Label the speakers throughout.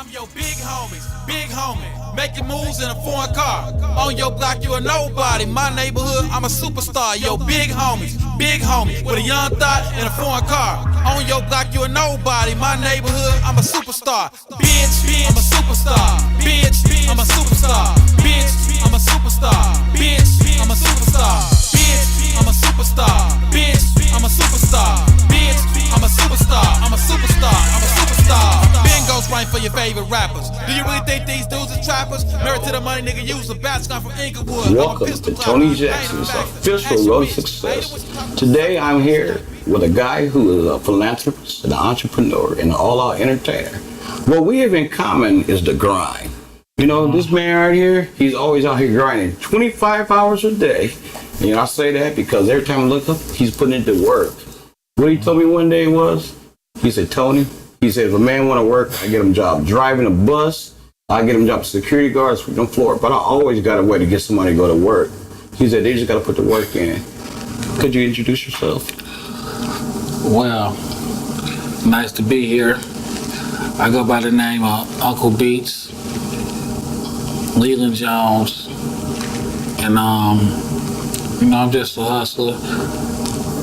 Speaker 1: I'm your big homie, making moves in a foreign car. On your block, you a nobody. My neighborhood, I'm a superstar. Yo, big homie, with a young thought in a foreign car. On your block, you a nobody. My neighborhood, I'm a superstar. Bitch, I'm a superstar. Bitch, I'm a superstar. Bitch, I'm a superstar. Bitch, I'm a superstar. Bitch, I'm a superstar. Bitch, I'm a superstar. Bitch, I'm a superstar. I'm a superstar. I'm a superstar. Bingo's right for your favorite rappers. Do you really think these dudes are trappers? Married to the money, nigga, use a batch from Inglewood.
Speaker 2: Welcome to Tony Jackson's official road to success. Today I'm here with a guy who is a philanthropist, an entrepreneur, and an all-out entertainer. What we have in common is the grind. You know, this man right here, he's always out here grinding 25 hours a day. And I say that because every time I look up, he's putting into work. What he told me one day was, he said, Tony, he said, if a man want to work, I get him a job driving a bus, I get him a job security guard, sweeping the floor, but I always got a way to get somebody to go to work. He said, they just got to put the work in. Could you introduce yourself?
Speaker 3: Well, nice to be here. I go by the name of Uncle Beats, Leland Jones, and you know, I'm just a hustler,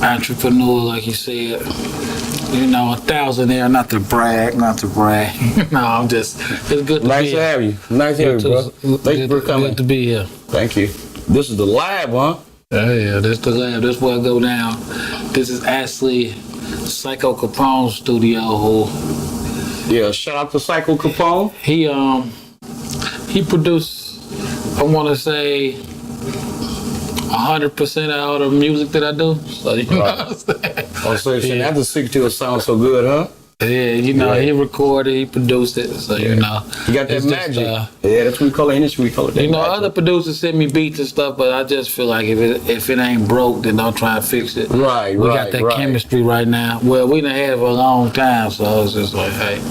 Speaker 3: entrepreneur, like you said. You know, a thousandaire, not to brag. No, I'm just, it's good to
Speaker 2: nice
Speaker 3: be here.
Speaker 2: To have you. Nice to have you, bro. Thank you for coming.
Speaker 3: Good to be here.
Speaker 2: Thank you. This is the lab, huh?
Speaker 3: Yeah, this is the lab. This is where I go down. This is actually Psycho Capone's studio.
Speaker 2: Yeah, shout out to Psycho Capone.
Speaker 3: He produced, I want to say, 100% of all the music that I do. So you know what I'm saying?
Speaker 2: Oh, so you're saying that the 62 sounds so good, huh?
Speaker 3: Yeah, you know, he recorded, he produced it, so you know.
Speaker 2: You got that magic. Yeah, that's what we call it in industry. We call it that
Speaker 3: you know,
Speaker 2: magic.
Speaker 3: other producers send me beats and stuff, but I just feel like if it ain't broke, then don't try to fix it.
Speaker 2: Right,
Speaker 3: we got that chemistry right now. Well, we done had it for a long time, so it's just like, hey,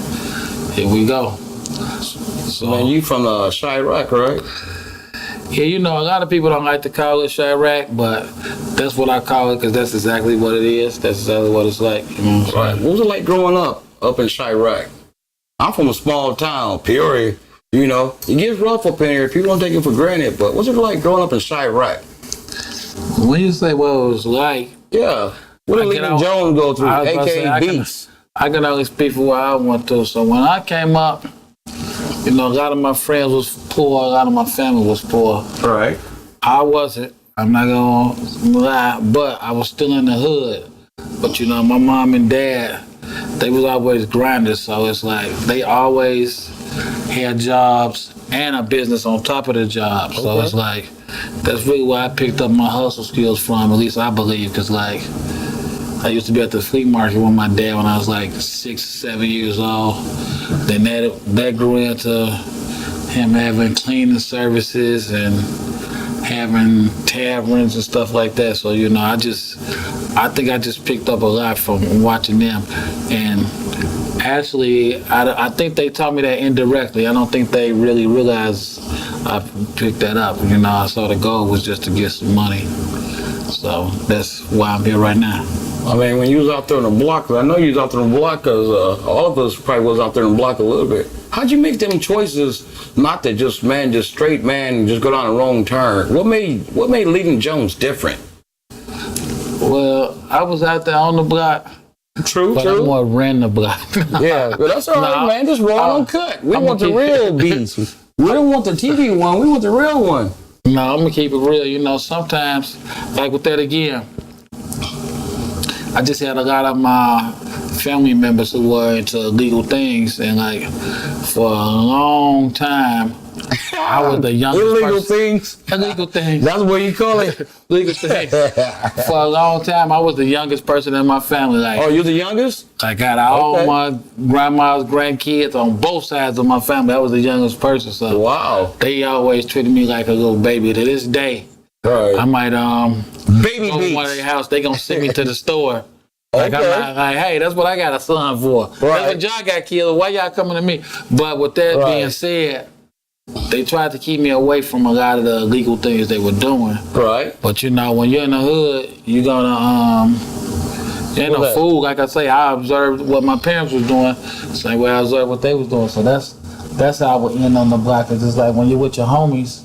Speaker 3: here we go. So,
Speaker 2: man, you from Chirac, right?
Speaker 3: Yeah, you know, a lot of people don't like to call it Chirac, but that's what I call it because that's exactly what it is. That's exactly what it's like. You know what I'm saying?
Speaker 2: What was it like growing up in Chirac? I'm from a small town, Peoria. You know, it gets rough up in here. People don't take it for granted, but what's it like growing up in Chirac?
Speaker 3: When you say what it was like,
Speaker 2: yeah, what did Leland Jones go through, a.k.a. Beats?
Speaker 3: I can only speak for what I went through. So when I came up, you know, a lot of my friends was poor, a lot of my family was poor.
Speaker 2: Right.
Speaker 3: I wasn't, I'm not gonna lie, but I was still in the hood. But you know, my mom and dad, they was always grinders, so it's like they always had jobs and a business on top of the job. So it's like, that's really where I picked up my hustle skills from, at least I believe, because like, I used to be at the flea market with my dad when I was like 6, 7 years old. Then that grew into him having cleaning services and having taverns and stuff like that. So, you know, I think I just picked up a lot from watching them. And actually, I think they taught me that indirectly. I don't think they really realized I picked that up. You know, I saw the goal was just to get some money. So that's why I'm here right now.
Speaker 2: I mean, when you was out there on the block, I know you was out there on the block because all of us probably was out there on the block a little bit. How'd you make them choices not to just straight just go down the wrong turn? What made Leland Jones different?
Speaker 3: Well, I was out there on the block.
Speaker 2: True.
Speaker 3: I more ran the block.
Speaker 2: Yeah, but that's all right, man. Just raw and cut. We want the real beats. We don't want the TV one. We want the real one.
Speaker 3: No, I'm gonna keep it real. You know, sometimes, like with that again, I just had a lot of my family members who were into legal things, and like for a long time, I was the youngest
Speaker 2: illegal
Speaker 3: person.
Speaker 2: Things?
Speaker 3: Illegal things.
Speaker 2: That's what you call it?
Speaker 3: Legal things. For a long time, I was the youngest person in my family. Like,
Speaker 2: oh, you're the youngest?
Speaker 3: I got all my grandma's grandkids on both sides of my family. I was the youngest person, so
Speaker 2: wow. They
Speaker 3: always treated me like a little baby. To this day,
Speaker 2: right.
Speaker 3: I might
Speaker 2: baby
Speaker 3: go to one of their house. They gonna send me to the store. Like I'm like, hey, that's what I got a son for. Right. That's when John got killed. Why y'all coming to me? But with that being said, they tried to keep me away from a lot of the illegal things they were doing.
Speaker 2: Right.
Speaker 3: But you know, when you're in the hood, you're gonna you ain't no fool. Like I say, I observed what my parents was doing, same way I observed what they was doing. So that's that's how I would end on the block. Cause it's like when you're with your homies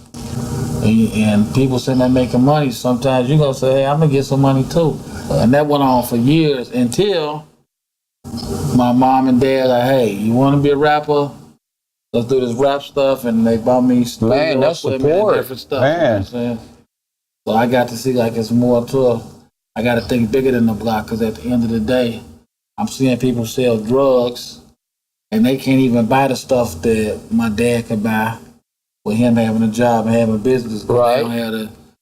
Speaker 3: and people sitting there making money, sometimes you gonna say, hey, I'm gonna get some money too. And that went on for years until my mom and dad like, hey, you wanna be a rapper? Let's do this rap stuff, and they bought me
Speaker 2: Man, that's support.
Speaker 3: Different stuff.
Speaker 2: Man.
Speaker 3: You know what I'm saying? So I got to see like it's more to it. I got to think bigger than the block, because at the end of the day, I'm seeing people sell drugs, and they can't even buy the stuff that my dad could buy with him having a job and having a business.
Speaker 2: Right.
Speaker 3: They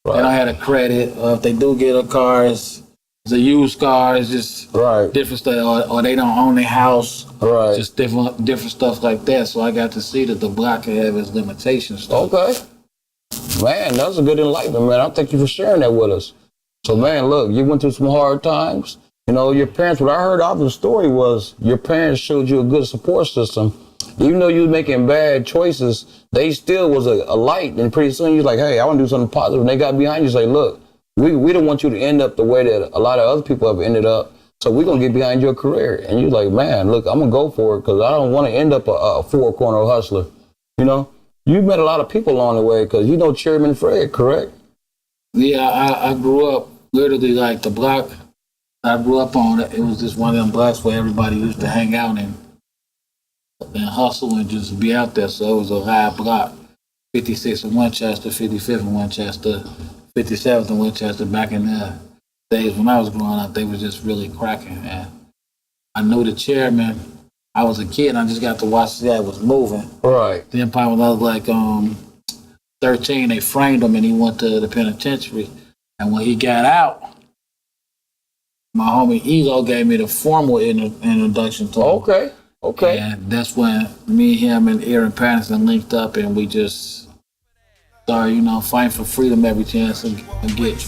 Speaker 3: don't have the credit. Or if they do get a car, it's a used car. It's just different stuff. Or they don't own their house.
Speaker 2: Right.
Speaker 3: Just different stuff like that. So I got to see that the block can have its limitations.
Speaker 2: Okay. Man, that's a good enlightenment, man. I thank you for sharing that with us. So, man, look, you went through some hard times. You know, your parents, what I heard out of the story was your parents showed you a good support system. Even though you was making bad choices, they still was a light. And pretty soon you're like, hey, I want to do something positive. And they got behind you and say, look, we don't want you to end up the way that a lot of other people have ended up. So we're going to get behind your career. And you're like, man, look, I'm going to go for it because I don't want to end up a four-corner hustler. You know, you met a lot of people along the way because you know Chairman Fred, correct?
Speaker 3: Yeah, I grew up literally like the block I grew up on. It was just one of them blocks where everybody used to hang out and hustle and just be out there. So it was a high block. 56 in Winchester, 55th in Winchester, 57th in Winchester. Back in the days when I was growing up, they was just really cracking. And I knew the chairman. I was a kid and I just got to watch the guy was moving.
Speaker 2: Right.
Speaker 3: Then probably when I was like 13, they framed him and he went to the penitentiary. And when he got out, my homie Elo gave me the formal introduction to him.
Speaker 2: Okay.
Speaker 3: And that's when me, him, and Aaron Patterson linked up, and we just started, fighting for freedom every chance I get,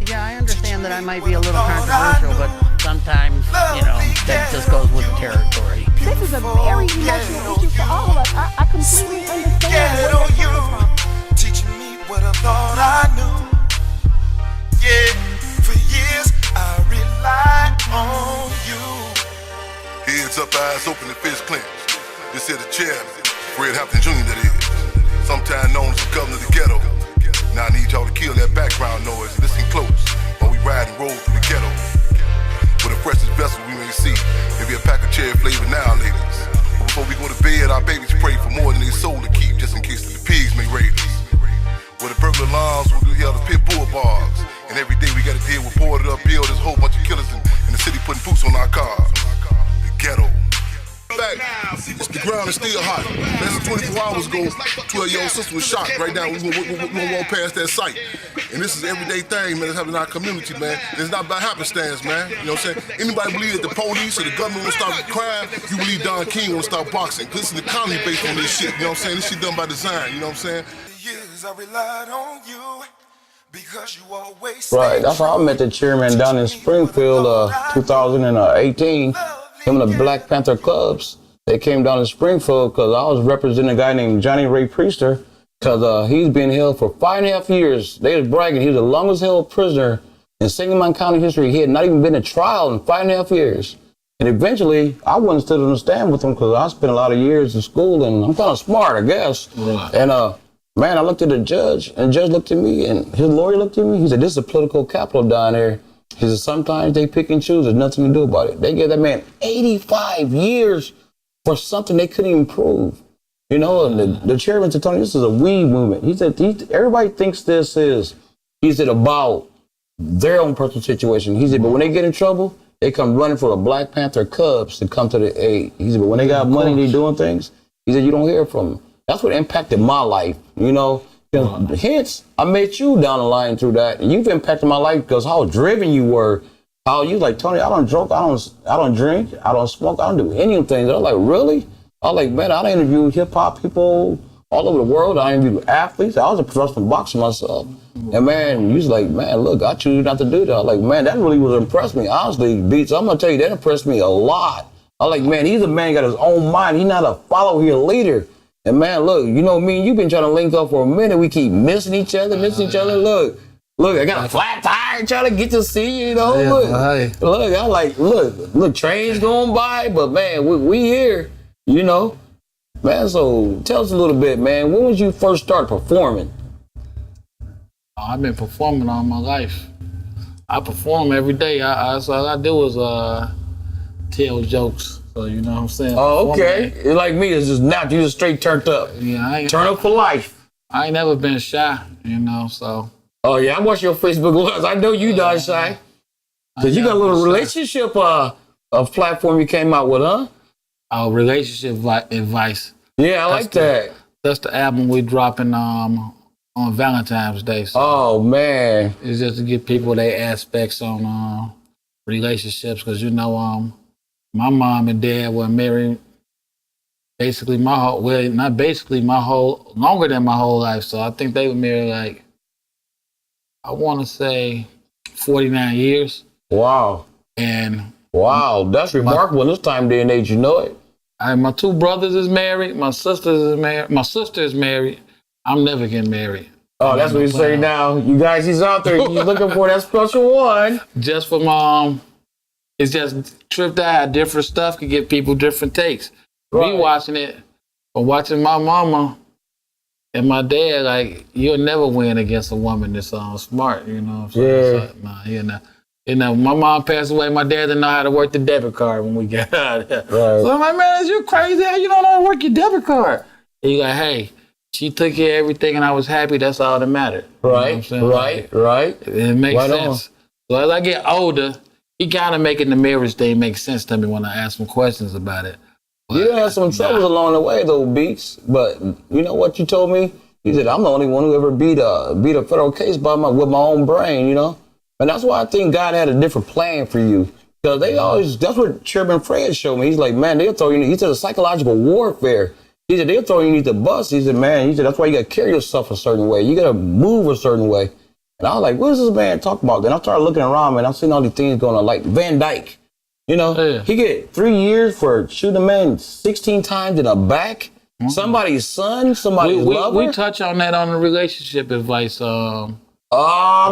Speaker 4: Yeah, I understand that I might be a little controversial, but sometimes, that just goes with the territory.
Speaker 5: This is a very emotional issue for all of us. I completely understand where you're coming from.
Speaker 6: Teaching me what I thought I knew. Yeah, for years I relied on you.
Speaker 7: Heads up, eyes open, and fists clenched. This here the chairman, Fred Hampton Jr. that is. Sometimes known as the governor of the ghetto. Now I need y'all to kill that background noise and listen close while we ride and roll through the ghetto. With the freshest vessel we may see, maybe a pack of cherry flavor now, ladies. But before we go to bed, our babies pray for more than their soul to keep, just in case the pigs may raid us. With the burglar alarms, we hear the pit bull bars. And every day we gotta deal with boarded up buildings, whole bunch of killers in the city putting boots on our cars. The ghetto. Back. It's the ground is still hot. Less than 24 hours ago, 12-year-old sister was shot. Right now, we won't walk past that site. And this is an everyday thing, man, that's happening in our community, man. It's not by happenstance, man. You know what I'm saying? Anybody believe that the police or the government will stop crime, you believe Don King will stop boxing. Because this is an economy based on this shit, you know what I'm saying? This shit done by design, you know what I'm saying?
Speaker 6: Years I relied on you because you always
Speaker 2: Right, that's how I met the chairman down in Springfield, 2018. Him and the Black Panther Clubs. They came down to Springfield because I was representing a guy named Johnny Ray Priester because he's been held for 5.5 years. They was bragging he was the longest held prisoner in Sangamon County history. He had not even been to trial in 5.5 years. And eventually, I went and stood on the stand with him because I spent a lot of years in school and I'm kind of smart, I guess.
Speaker 3: Right.
Speaker 2: And man, I looked at the judge and the judge looked at me and his lawyer looked at me. He said, this is a political capital down there. He said, sometimes they pick and choose. There's nothing to do about it. They gave that man 85 years for something they couldn't even prove. And the chairman said, Tony, this is a we movement. He said, everybody thinks this is, he said, about their own personal situation. He said, but when they get in trouble, they come running for the Black Panther Cubs to come to the aid. He said, but when they got money, they doing things. He said, you don't hear from them. That's what impacted my life, Hence, I met you down the line through that. And you've impacted my life because how driven you were. How you like, Tony, I don't drink, I don't drink, I don't smoke, I don't do any of them things. I was like, really? I was like, man, I interview hip hop people all over the world. I interview athletes. I was a professional boxer myself. And man, you was like, man, look, I choose not to do that. I was like, man, that really was impressed me. Honestly, Beats, I'm gonna tell you, that impressed me a lot. I was like, man, he's a man got his own mind. He's not a follower, he's a leader. And man, look, me and you've been trying to link up for a minute. We keep missing each other. Look, I got a flat tire trying to get to see you, Look, I like, look, trains going by, but man, we here, Man, so tell us a little bit, man. When was you first start performing?
Speaker 3: I've been performing all my life. I perform every day. So all I do is tell jokes. So you know what I'm saying?
Speaker 2: Oh, okay. It's like me, it's just not, you just straight turned up.
Speaker 3: Yeah,
Speaker 2: Turn up for life.
Speaker 3: I ain't never been shy, you know, so.
Speaker 2: Oh yeah, I watch your Facebook Lives. I know you not shy. Cause you got a little relationship platform you came out with, huh?
Speaker 3: Oh, relationship advice.
Speaker 2: Yeah, I like that.
Speaker 3: That's the album we dropping on Valentine's Day. So
Speaker 2: oh man.
Speaker 3: it's just to give people their aspects on relationships, because you know, my mom and dad were married basically longer than my whole life. So I think they were married like, I want to say 49 years.
Speaker 2: Wow.
Speaker 3: And
Speaker 2: wow, that's remarkable in this time, day and age, you know it.
Speaker 3: My two brothers is married. My sister is married. My sister is married. I'm never getting married.
Speaker 2: Oh, that's what you say now. You guys, he's out there. He's looking for that special one.
Speaker 3: Just for mom. It's just tripped out. Different stuff can give people different takes.
Speaker 2: Right.
Speaker 3: Me watching it, or watching my mama and my dad, like, you'll never win against a woman that's smart, you know what I'm saying?
Speaker 2: Yeah.
Speaker 3: So, nah, you know, my mom passed away. My dad didn't know how to work the debit card when we got out of there.
Speaker 2: Right.
Speaker 3: So I'm like, man, is you crazy? How you don't know how to work your debit card? And you like, hey, she took care of everything and I was happy. That's all that mattered.
Speaker 2: Right,
Speaker 3: you know
Speaker 2: right.
Speaker 3: It makes
Speaker 2: Right
Speaker 3: sense. So as I get older, he kind of making the marriage thing make sense to me when I ask him questions about it. But,
Speaker 2: you had some troubles along the way, though, Beats. But you know what you told me? You said, I'm the only one who ever beat a federal case with my own brain, you know? And that's why I think God had a different plan for you. Because that's what Chairman Fred showed me. He's like, man, they'll throw you, he said, psychological warfare. He said, they'll throw you the bus. He said, man, that's why you got to carry yourself a certain way. You got to move a certain way. And I was like, what is this man talking about? Then I started looking around, man. I'm seeing all these things going on, like Van Dyke. You know, he get 3 years for shooting a man 16 times in the back. Mm-hmm. Somebody's son, somebody's lover.
Speaker 3: We touch on that on the relationship advice.
Speaker 2: I'm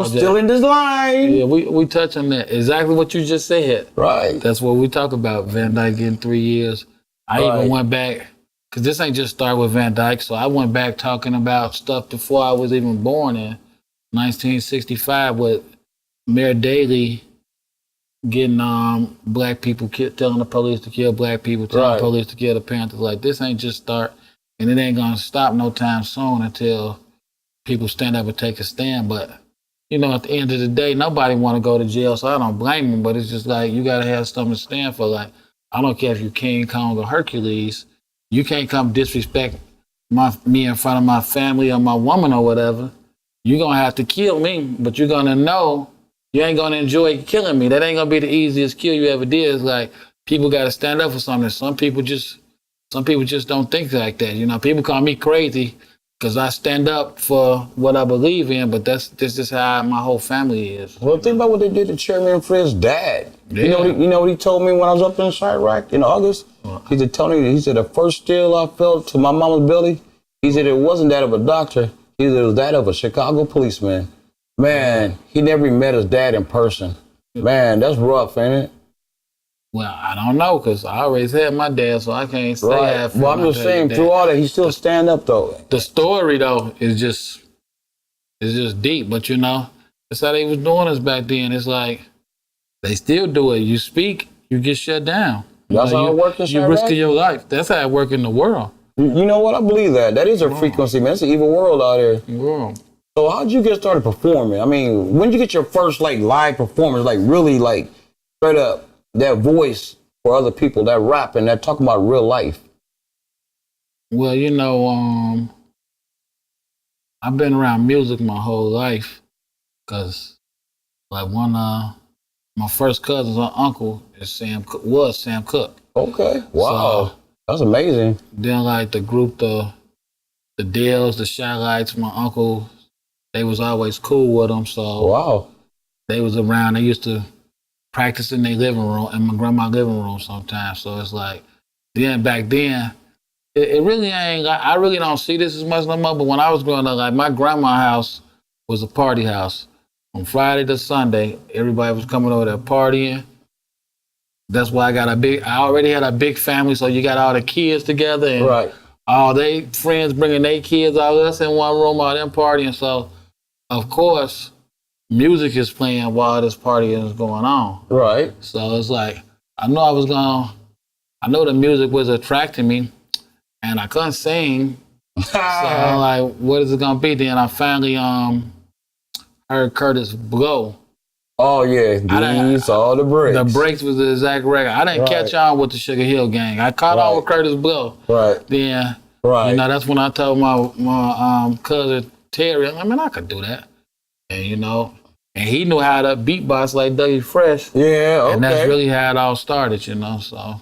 Speaker 2: still in this line.
Speaker 3: Yeah, we touch on that. Exactly what you just said.
Speaker 2: Right.
Speaker 3: That's what we talk about. Van Dyke getting 3 years. I even went back, because this ain't just start with Van Dyke, so I went back talking about stuff before I was even born in 1965 with Mayor Daley getting black people telling the police to kill black people, telling the police to kill the Panthers. Like, this ain't just start, and it ain't gonna stop no time soon until people stand up and take a stand. But you know, at the end of the day, nobody want to go to jail, so I don't blame them. But it's just like, you gotta have something to stand for. Like, I don't care if you King Kong or Hercules, you can't come disrespect me in front of my family or my woman or whatever. You're gonna have to kill me, but you're gonna know you ain't gonna enjoy killing me. That ain't gonna be the easiest kill you ever did. It's like, people gotta stand up for something. Some people just don't think like that. You know, people call me crazy because I stand up for what I believe in, but that's just how my whole family is.
Speaker 2: Well, think about what they did to Chairman Fred's dad.
Speaker 3: Yeah.
Speaker 2: You know what he told me when I was up in Chirac in August? He said, Tony, he said, the first chill I felt to my mama's belly, he said it wasn't that of a doctor. He said it was that of a Chicago policeman. Man, he never met his dad in person. Man, that's rough, ain't it?
Speaker 3: Well, I don't know, because I always had my dad, so I can't say I have.
Speaker 2: Well, I'm just saying, through all that, he still stand up, though.
Speaker 3: The story, though, is just deep. But, you know, that's how they was doing us back then. It's like, they still do it. You speak, you get shut down.
Speaker 2: That's how it works in
Speaker 3: You're risking your life. That's how it works in the world.
Speaker 2: You know what? I believe that. That is a frequency, man. It's an evil world out there.
Speaker 3: Wow.
Speaker 2: So how'd you get started performing? I mean, when did you get your first, like, live performance, like, really, like, straight up, that voice for other people, that rapping, that talking about real life?
Speaker 3: Well, you know, I've been around music my whole life, because, like, my first cousin's uncle was Sam Cooke.
Speaker 2: Okay. Wow.
Speaker 3: So,
Speaker 2: that's amazing.
Speaker 3: Then, like, the group, the Dells, the Shy Lights, my uncle, they was always cool with them. So
Speaker 2: wow,
Speaker 3: they was around. They used to practice in their living room, in my grandma's living room sometimes. So it's like, back then, it really ain't, I really don't see this as much no more. But when I was growing up, like, my grandma's house was a party house. From Friday to Sunday, everybody was coming over there partying. That's why I already had a big family, so you got all the kids together. And
Speaker 2: right.
Speaker 3: all they friends bringing their kids, all us in one room, all them partying. So, of course, music is playing while this party is going on.
Speaker 8: Right.
Speaker 3: So it's like, I know the music was attracting me, and I couldn't sing. So I'm like, what is it gonna be? Then I finally heard Curtis blow.
Speaker 8: Oh yeah, these all the breaks.
Speaker 3: The breaks was the exact record. I didn't catch on with the Sugar Hill Gang. I caught on with Curtis blow.
Speaker 8: Right.
Speaker 3: Then
Speaker 8: Right.
Speaker 3: that's when I told my cousin Terry, I mean, I could do that. And and he knew how to beatbox like Dougie Fresh.
Speaker 8: Yeah, okay.
Speaker 3: And that's really how it all started, so.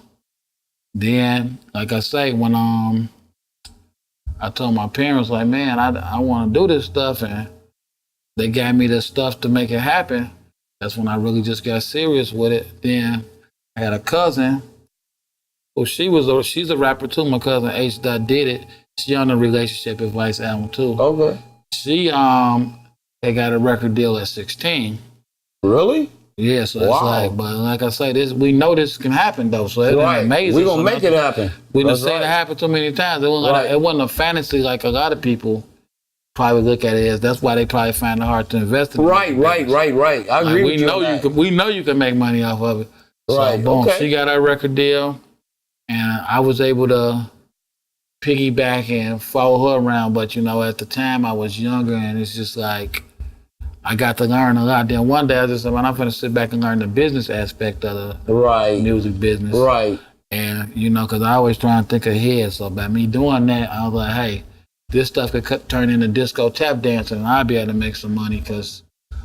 Speaker 3: Then, like I say, when I told my parents, like, man, I want to do this stuff, and they gave me the stuff to make it happen. That's when I really just got serious with it. Then I had a cousin, who she's a rapper too. My cousin H. Did it. She on the Relationship Advice album too.
Speaker 8: Okay.
Speaker 3: She they got a record deal at 16.
Speaker 8: Really?
Speaker 3: Yeah, so it's like, but like I say, we know this can happen though, so it's amazing.
Speaker 8: We're gonna make it happen.
Speaker 3: We done seen it happen too many times. It wasn't a fantasy like a lot of people probably look at it as. That's why they probably find it hard to invest in it. Right.
Speaker 8: I agree with you.
Speaker 3: We know you can make money off of it.
Speaker 8: Right.
Speaker 3: So boom,
Speaker 8: okay.
Speaker 3: she got her record deal, and I was able to piggyback and follow her around. But at the time I was younger, and it's just like, I got to learn a lot. Then one day I just said, man, I'm going to sit back and learn the business aspect of the music business.
Speaker 8: Right.
Speaker 3: And, because I always try and think ahead. So by me doing that, I was like, hey, this stuff could turn into disco tap dancing, and I'll be able to make some money because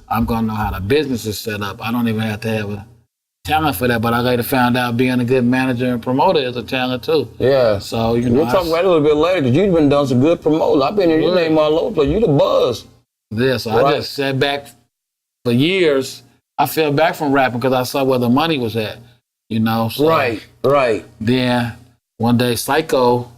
Speaker 3: I'm going to know how the business is set up. I don't even have to have a talent for that, but I later found out being a good manager and promoter is a talent too.
Speaker 8: Yeah.
Speaker 3: So,
Speaker 8: we'll talk about it a little bit later because you've been done some good promoting. I've been in your name all over, but you the buzz.
Speaker 3: Yeah, so I just sat back for years. I fell back from rapping because I saw where the money was at, So
Speaker 8: right.
Speaker 3: Then one day Psycho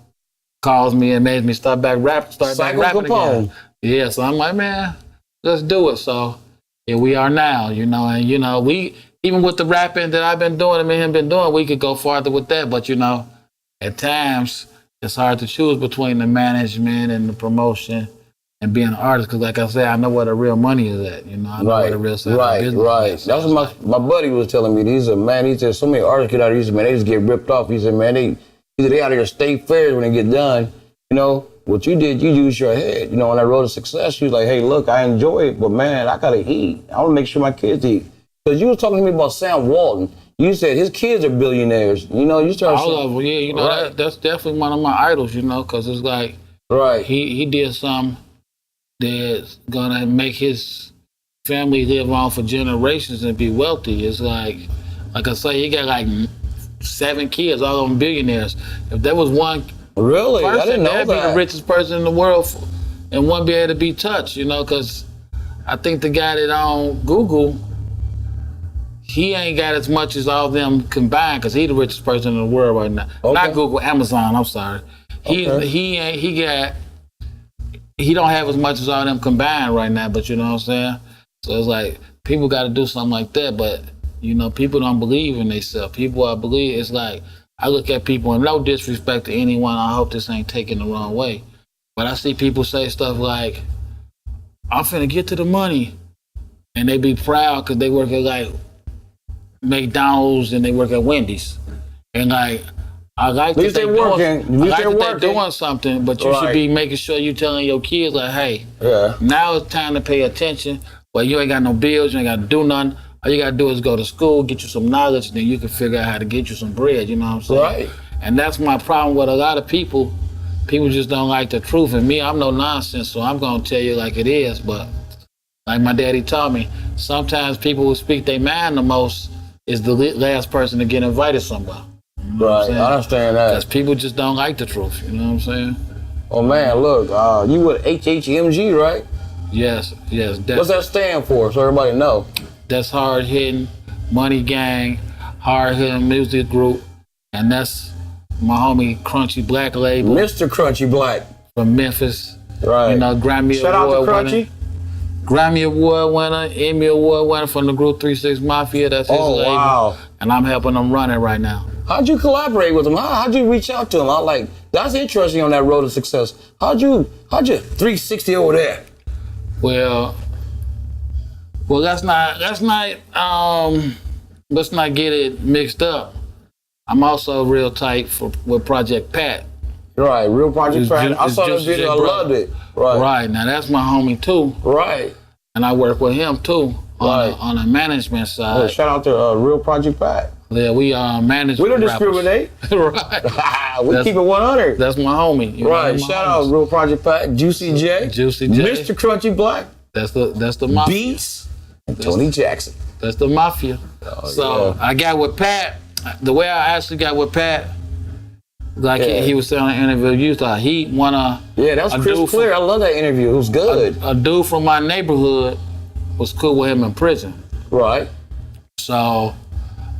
Speaker 3: calls me and made me start back rapping again. Yeah, so I'm like, man, let's do it. So here we are now, and we, even with the rapping that I've been doing and me and him been doing, we could go farther with that. But at times it's hard to choose between the management and the promotion and being an artist, because like I said, I know where the real money is at. I know where the real side of business is.
Speaker 8: That's what my buddy was telling me. He said so many artists get out of these, man, they just get ripped off. He said, man, they out of your state fairs when they get done. What you did, you used your head. On that road to success, you was like, hey, look, I enjoy it, but man, I gotta eat. I want to make sure my kids eat. Because you was talking to me about Sam Walton. You said his kids are billionaires. You started
Speaker 3: all of them, yeah. That's definitely one of my idols. Because it's like, he did something that's gonna make his family live on for generations and be wealthy. It's like I say, he got like 7 kids, all of them billionaires. If there was one
Speaker 8: really,
Speaker 3: person,
Speaker 8: I didn't know
Speaker 3: that'd be the richest person in the world, and wouldn't be able to be touched. Because I think the guy that on Google, he ain't got as much as all of them combined, because he the richest person in the world right now. Okay. Not Google, Amazon. I'm sorry. He don't have as much as all them combined right now, but you know what I'm saying? So it's like, people got to do something like that, but, people don't believe in themselves. People, it's like, I look at people, and no disrespect to anyone, I hope this ain't taken the wrong way, but I see people say stuff like, I'm finna get to the money, and they be proud because they work at like McDonald's and they work at Wendy's. And like, I like that they're doing something, but you should be making sure you telling your kids like, hey, now it's time to pay attention. Well, you ain't got no bills, you ain't got to do nothing. All you got to do is go to school, get you some knowledge, and then you can figure out how to get you some bread, you know what I'm saying?
Speaker 8: Right.
Speaker 3: And that's my problem with a lot of people. People just don't like the truth. And me, I'm no nonsense, so I'm going to tell you like it is. But like my daddy taught me, sometimes people who speak their mind the most is the last person to get invited somewhere.
Speaker 8: Right, I understand that.
Speaker 3: Because people just don't like the truth, you know what I'm saying?
Speaker 8: Oh man, look, you with HHMG, right?
Speaker 3: Yes.
Speaker 8: What's that stand for, so everybody know?
Speaker 3: That's Hard Hitting Money Gang, Hard Hitting Music Group, and that's my homie Crunchy Black label.
Speaker 8: Mr. Crunchy Black.
Speaker 3: From Memphis.
Speaker 8: Right.
Speaker 3: Grammy
Speaker 8: Shout
Speaker 3: Award
Speaker 8: out to Crunchy.
Speaker 3: winner. Grammy Award winner, Emmy Award winner from the group 36 Mafia. That's his label.
Speaker 8: Wow.
Speaker 3: And I'm helping them run it right now.
Speaker 8: How'd you collaborate with him? How'd you reach out to him? That's interesting on that road to success. How'd you 360 over there?
Speaker 3: Well, let's not get it mixed up. I'm also real tight with Project Pat.
Speaker 8: Right, Real Project Pat. I saw that video, I loved it.
Speaker 3: Right, now that's my homie too.
Speaker 8: Right.
Speaker 3: And I work with him too on the management side.
Speaker 8: Oh, shout out to Real Project Pat.
Speaker 3: Yeah, we manage.
Speaker 8: We don't
Speaker 3: rappers.
Speaker 8: discriminate.
Speaker 3: Right.
Speaker 8: We keep it 100.
Speaker 3: That's my homie. You
Speaker 8: right.
Speaker 3: know,
Speaker 8: Shout out Real Project Pat, Juicy J, Mr. Crunchy Black.
Speaker 3: That's the mafia.
Speaker 8: Beats and Tony Jackson.
Speaker 3: That's the mafia. So I got with Pat. The way I actually got with Pat, like he was saying in the interview, you thought he wanna.
Speaker 8: Yeah, that was crystal clear. I love that interview. It was good.
Speaker 3: A dude from my neighborhood was cool with him in prison.
Speaker 8: Right.
Speaker 3: So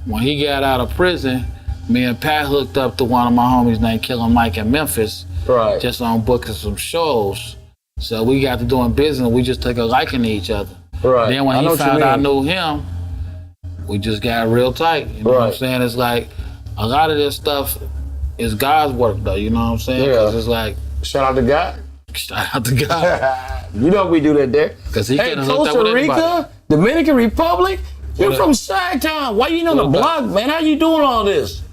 Speaker 3: when he got out of prison, me and Pat hooked up to one of my homies named Killer Mike in Memphis.
Speaker 8: Right.
Speaker 3: Just on booking some shows. So we got to doing business. We just took a liking to each other.
Speaker 8: Right.
Speaker 3: Then when he found out I knew him, we just got real tight. You know what I'm saying? It's like a lot of this stuff is God's work, though. You know what I'm saying? Because it's like,
Speaker 8: shout out to God.
Speaker 3: Shout out to God.
Speaker 8: You know we do that there.
Speaker 3: Because he
Speaker 8: hey,
Speaker 3: can't hook up with
Speaker 8: Rica,
Speaker 3: anybody.
Speaker 8: Dominican Republic. You're from Chi-Town. Why you on the block, man? How you doing all this?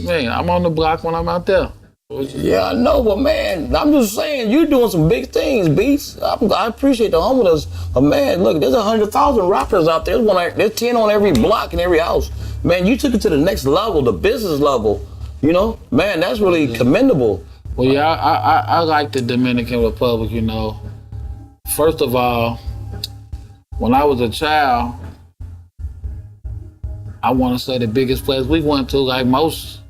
Speaker 3: Man, I'm on the block when I'm out there.
Speaker 8: Yeah, I know, but man, I'm just saying, you're doing some big things, Beats. I appreciate the humbleness. But man, look, there's 100,000 rappers out there. There's 10 on every block in every house. Man, you took it to the next level, the business level. You know, man, that's really commendable.
Speaker 3: Well, yeah, I like the Dominican Republic, you know. First of all, when I was a child, I want to say the biggest place we went to, like most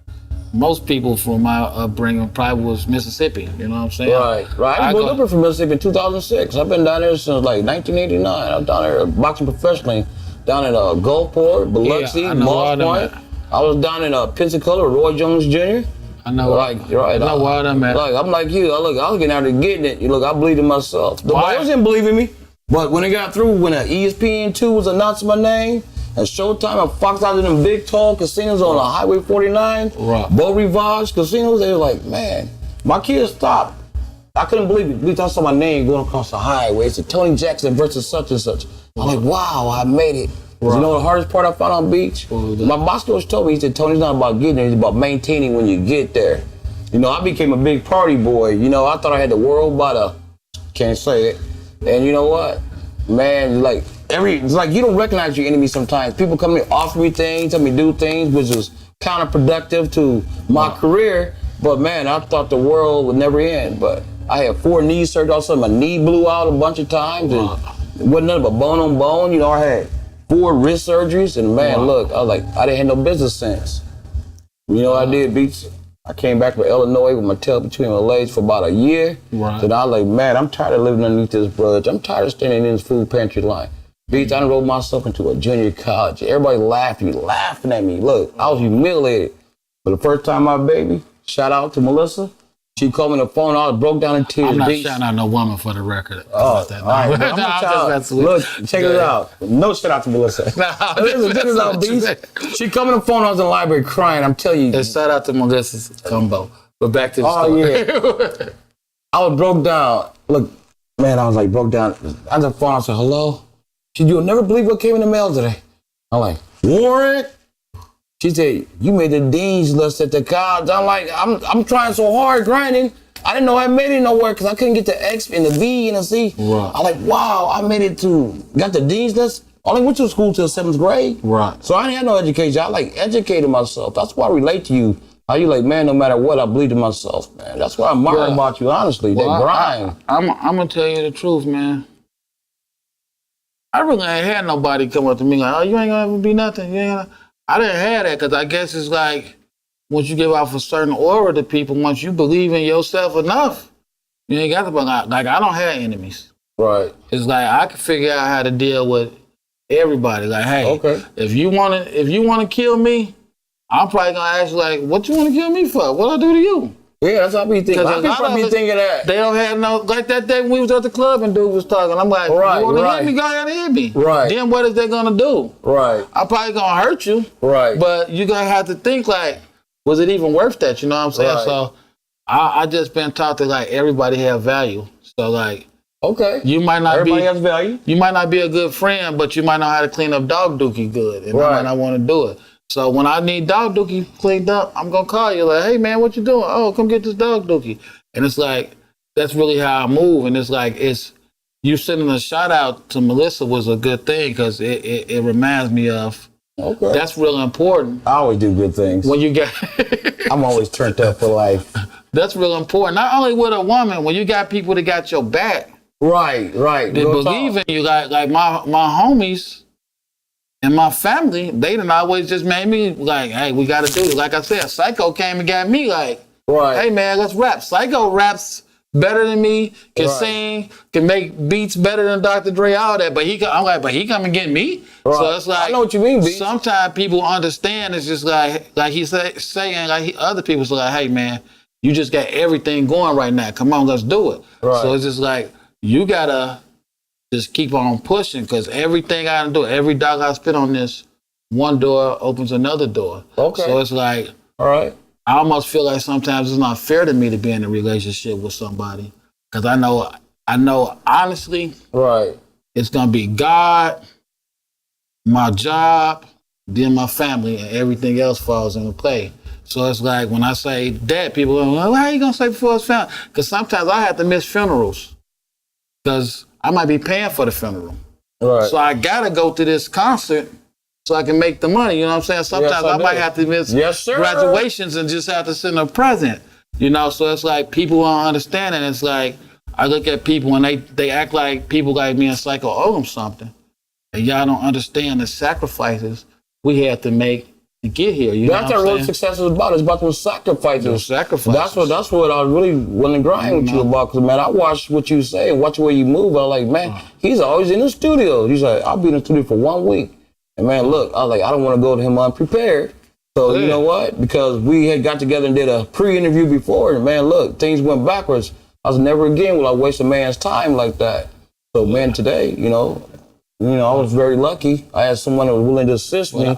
Speaker 3: people from my upbringing, probably was Mississippi. You know what I'm saying?
Speaker 8: Right. I moved up from Mississippi in 2006. I've been down there since like 1989. I was down there boxing professionally, down in Gulfport, Biloxi, Moss Point. I was down in Pensacola, Roy Jones Jr.
Speaker 3: I know.
Speaker 8: Right. I know
Speaker 3: where I'm at.
Speaker 8: Like, I'm like you. I was getting out there getting it. You look, I believed in myself. The boys didn't believe in me, but when it got through, when ESPN2 was announcing my name, and Showtime and Fox out in them big tall casinos on Highway 49, Beau Rivage casinos, they were like, man, my kids stopped. I couldn't believe it. At least I saw my name going across the highway. It said Tony Jackson versus such and such. I'm like, wow, I made it. You know the hardest part I found on beach? My boss coach told me, he said, Tony's not about getting there, it's about maintaining when you get there. You know, I became a big party boy. You know, I thought I had the world by the, can't say it. And you know what? Man, like, it's like you don't recognize your enemy sometimes. People come in, offer me things, tell me to do things, which is counterproductive to my career. But man, I thought the world would never end. But I had 4 knee surgeries. All of a sudden, my knee blew out a bunch of times. And it wasn't nothing but bone on bone. You know, I had 4 wrist surgeries. And man, look, I was like, I didn't have no business sense. You know what I did, Beats? I came back from Illinois with my tail between my legs for about a year. Then I was like, man, I'm tired of living underneath this bridge. I'm tired of standing in this food pantry line. Beats, I enrolled myself into a junior college. Everybody laughing at me. Look, I was humiliated. But the first time my baby, shout out to Melissa, she called me on the phone, I was broke down in tears.
Speaker 3: I'm not shouting out no woman for the record.
Speaker 8: Oh, all right. Look, check it out. No shout out to Melissa. Listen, check this out, Beats. She called me on the phone, I was in the library crying, I'm telling you.
Speaker 3: And shout out to Melissa's combo. But back to the story.
Speaker 8: Yeah. I was broke down. Look, man, I was like broke down. I was on the phone, I said, hello? She said, you'll never believe what came in the mail today. I'm like, warrant? She said, you made the dean's list at the college. I'm like, I'm trying so hard, grinding. I didn't know I made it nowhere because I couldn't get the X and the V and the C. I'm like, wow, I made it got the dean's list. I only went to school till 7th grade. So I didn't have no education. I like educated myself. That's why I relate to you. How you like, man, no matter what, I believe in myself, man. That's what I admire about you, honestly, that grind.
Speaker 3: I'm going to tell you the truth, man. I really ain't had nobody come up to me like, oh, you ain't gonna ever be nothing. I didn't have that because I guess it's like once you give off a certain aura to people, once you believe in yourself enough, you ain't got to be like, I don't have enemies.
Speaker 8: Right.
Speaker 3: It's like I can figure out how to deal with everybody. Like, hey, if you wanna kill me, I'm probably gonna ask you like, what you wanna kill me for? What I do to you?
Speaker 8: Yeah, that's how I be thinking. I probably be thinking that.
Speaker 3: They don't have no, like that day when we was at the club and dude was talking. I'm like, you want to hit me, go ahead and hit me. Then what is they going to do? I'm probably going to hurt you. But you're going to have to think like, was it even worth that? You know what I'm saying? So I just been taught that like everybody have value. So like,
Speaker 8: Okay.
Speaker 3: you might not
Speaker 8: Everybody
Speaker 3: be
Speaker 8: has value.
Speaker 3: you might not be a good friend, but you might know how to clean up dog dookie good, and I
Speaker 8: Right.
Speaker 3: might not want to do it. So when I need dog dookie cleaned up, I'm gonna call you like, hey man, what you doing? Oh, come get this dog dookie. And it's like that's really how I move. And it's like you sending a shout out to Melissa was a good thing because it reminds me of
Speaker 8: Okay.
Speaker 3: that's real important
Speaker 8: I always do good things.
Speaker 3: when you get.
Speaker 8: I'm always turned up for life.
Speaker 3: That's real important. Not only with a woman, when you got people that got your back,
Speaker 8: Right.
Speaker 3: they
Speaker 8: Real
Speaker 3: believe
Speaker 8: talk.
Speaker 3: in you. Like my homies and my family, they done always just made me like, hey, we got to do it. Like I said, Psycho came and got me like,
Speaker 8: Right.
Speaker 3: hey man, let's rap. Psycho raps better than me, can
Speaker 8: Right.
Speaker 3: sing, can make beats better than Dr. Dre, all that. But I'm like, but he come and get me.
Speaker 8: Right.
Speaker 3: So it's like,
Speaker 8: I know what you mean, B.
Speaker 3: sometimes people understand. It's just like he's saying, other people's like, hey man, you just got everything going right now. Come on, let's do it.
Speaker 8: Right.
Speaker 3: So it's just like you gotta just keep on pushing because everything I do, every dog I spit on this, one door opens another door.
Speaker 8: Okay.
Speaker 3: So it's like
Speaker 8: All right.
Speaker 3: I almost feel like sometimes it's not fair to me to be in a relationship with somebody because I know honestly
Speaker 8: Right.
Speaker 3: it's gonna be God, my job, then my family, and everything else falls into play. So it's like when I say that, people are like, "Why are you gonna say before it's family?" Because sometimes I have to miss funerals because I might be paying for the funeral.
Speaker 8: Right.
Speaker 3: So I gotta go to this concert so I can make the money. You know what I'm saying? Sometimes
Speaker 8: I
Speaker 3: I might
Speaker 8: do.
Speaker 3: have to miss
Speaker 8: Yes, sir.
Speaker 3: graduations and just have to send a present. You know, so it's like people don't understand it. It's like I look at people and they act like people like me and Psycho owe them something. And y'all don't understand the sacrifices we had to make to get here. You
Speaker 8: That's
Speaker 3: know
Speaker 8: what
Speaker 3: what I'm
Speaker 8: real
Speaker 3: saying?
Speaker 8: success is about. It's about those sacrifices.
Speaker 3: Those sacrifices.
Speaker 8: That's what I was really willing to grind with you about. Cause man, I watch what you say and watch the way you move. I'm like, man, he's always in the studio. He's like, I'll be in the studio for 1 week. And man, look, I was like, I don't want to go to him unprepared. So you know what? Because we had got together and did a pre-interview before, and man, look, things went backwards. I was never again will I waste a man's time like that. So man, today, you know, I was very lucky. I had someone that was willing to assist me.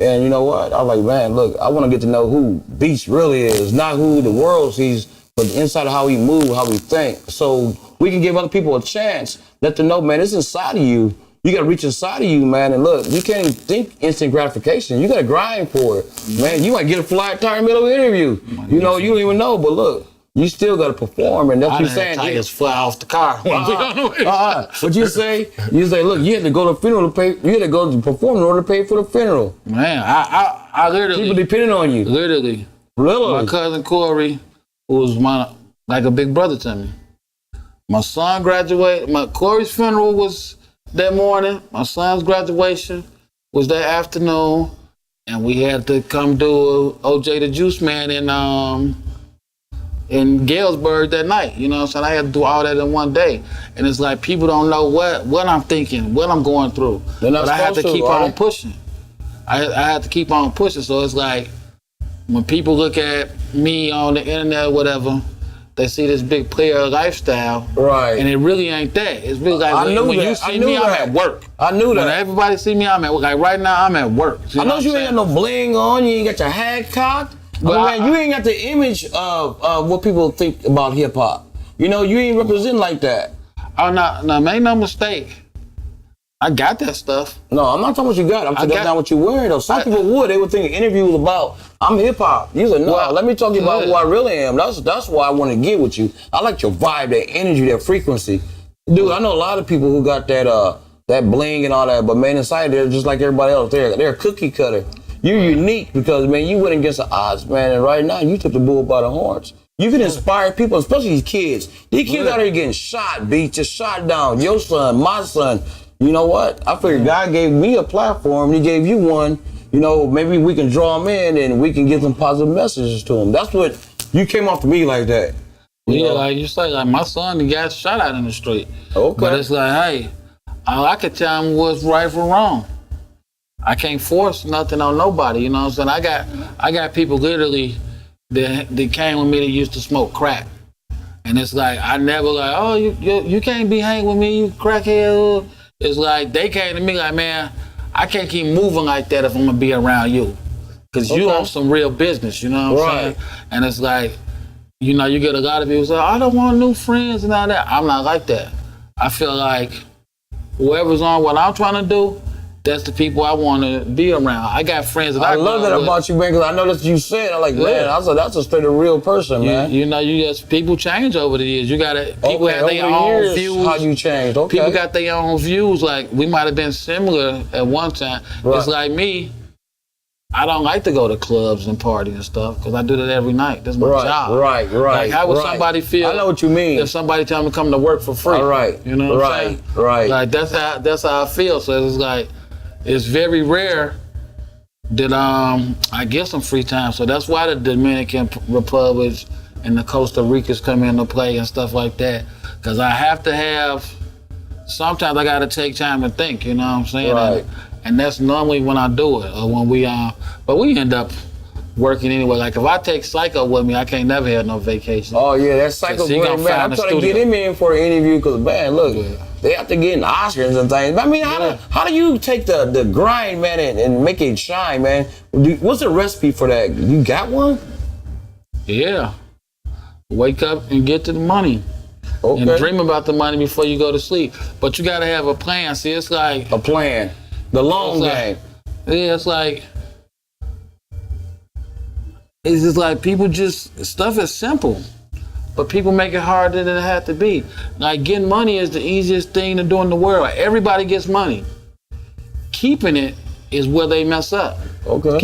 Speaker 8: And you know what? I was like, man, look, I want to get to know who Beast really is, not who the world sees, but the inside of how he moves, how we think. So we can give other people a chance, let them know, man, it's inside of you. You got to reach inside of you, man. And look, you can't think instant gratification. You got to grind for it. Man, you might get a flat tire in the middle of an interview. You know, you don't even know, but look, you still got to perform. And that's what you're saying.
Speaker 3: Tires fly off the car.
Speaker 8: What you say? You say, look, you had to go to the funeral to pay. You had to go to perform in order to pay for the funeral.
Speaker 3: Man, I literally.
Speaker 8: People depending on you.
Speaker 3: Literally.
Speaker 8: Really?
Speaker 3: My cousin Corey, who was like a big brother to me. My son graduated. Corey's funeral was that morning. My son's graduation was that afternoon, and we had to come do OJ the Juice Man in Galesburg that night. You know what I'm saying? I had to do all that in one day. And it's like people don't know what I'm thinking, what I'm going through.
Speaker 8: They're not
Speaker 3: But I had to
Speaker 8: supposed to,
Speaker 3: keep
Speaker 8: right?
Speaker 3: on pushing. I had to keep on pushing. So it's like when people look at me on the internet or whatever, they see this big player lifestyle.
Speaker 8: Right.
Speaker 3: And it really ain't that. It's really like
Speaker 8: I knew
Speaker 3: when
Speaker 8: that.
Speaker 3: you see
Speaker 8: I knew
Speaker 3: me, I'm
Speaker 8: that.
Speaker 3: at work.
Speaker 8: I knew that.
Speaker 3: When everybody see me, I'm at work. Like right now, I'm at work.
Speaker 8: I know you ain't got no bling on. You ain't got your hat cocked. But man, you ain't got the image of what people think about hip hop. You know, you ain't representing like that.
Speaker 3: Oh, no, make no mistake. I got that stuff.
Speaker 8: No, I'm not talking what you got. I'm saying that's not what you're wearing though. Some people would. They would think the interview was about I'm hip hop. You said no.
Speaker 3: Well,
Speaker 8: let me talk to you about who I really am. That's why I want to get with you. I like your vibe, that energy, that frequency, dude. I know a lot of people who got that bling and all that, but man, inside they're just like everybody else. They're a cookie cutter. You're unique because man, you went against the odds, man. And right now, you took the bull by the horns. You can inspire people, especially these kids. These kids out here getting shot, beat, just shot down. Your son, my son. You know what? I figured God gave me a platform. He gave you one. You know, maybe we can draw them in and we can give some positive messages to them. That's what you came off to me like that.
Speaker 3: Yeah, like you say, like my son, he got shot out in the street.
Speaker 8: Okay.
Speaker 3: But it's like, hey, all I could tell him was right or wrong. I can't force nothing on nobody. You know what I'm saying? I got people literally that came with me that used to smoke crack. And it's like, I never like, oh, you can't be hanging with me, you crackhead. It's like, they came to me like, man, I can't keep moving like that if I'm gonna be around you. Cause you on some real business, you know what I'm saying? And it's like, you know, you get a lot of people say, I don't want new friends and all that. I'm not like that. I feel like whoever's on what I'm trying to do, that's the people I want to be around. I got friends that I
Speaker 8: love that about you, man, because I know that's what you said. I'm like, man, I said that's a straight real person, man.
Speaker 3: You know, people change over the years. You gotta people have their own views.
Speaker 8: How you changed? Okay.
Speaker 3: People got their own views. Like we might have been similar at one time.
Speaker 8: Right.
Speaker 3: It's like me. I don't like to go to clubs and parties and stuff because I do that every night. That's my job.
Speaker 8: Right.
Speaker 3: Like how would somebody feel?
Speaker 8: I know what you mean.
Speaker 3: If somebody tell me to come to work for free.
Speaker 8: All right.
Speaker 3: You know what I'm saying?
Speaker 8: Right.
Speaker 3: Like that's how I feel. So it's like it's very rare that I get some free time. So that's why the Dominican Republic and the Costa Ricas come into play and stuff like that. Because I have to have. Sometimes I got to take time to think. You know what I'm saying?
Speaker 8: Right.
Speaker 3: And that's normally when I do it, or when but we end up working anyway. Like if I take Psycho with me, I can't never have no vacation.
Speaker 8: Oh yeah, that's Psycho great, man. I'm trying to get him in for an interview because, man, look, they have to get in Oscars and things. I mean, how do you take the grind, man, and make it shine, man? What's the recipe for that? You got one?
Speaker 3: Yeah. Wake up and get to the money.
Speaker 8: Okay.
Speaker 3: And dream about the money before you go to sleep. But you got to have a plan. See, it's like
Speaker 8: a plan. The long game.
Speaker 3: Yeah, it's just like people stuff is simple, but people make it harder than it had to be. Like getting money is the easiest thing to do in the world. Everybody gets money. Keeping it is where they mess up.
Speaker 8: Okay.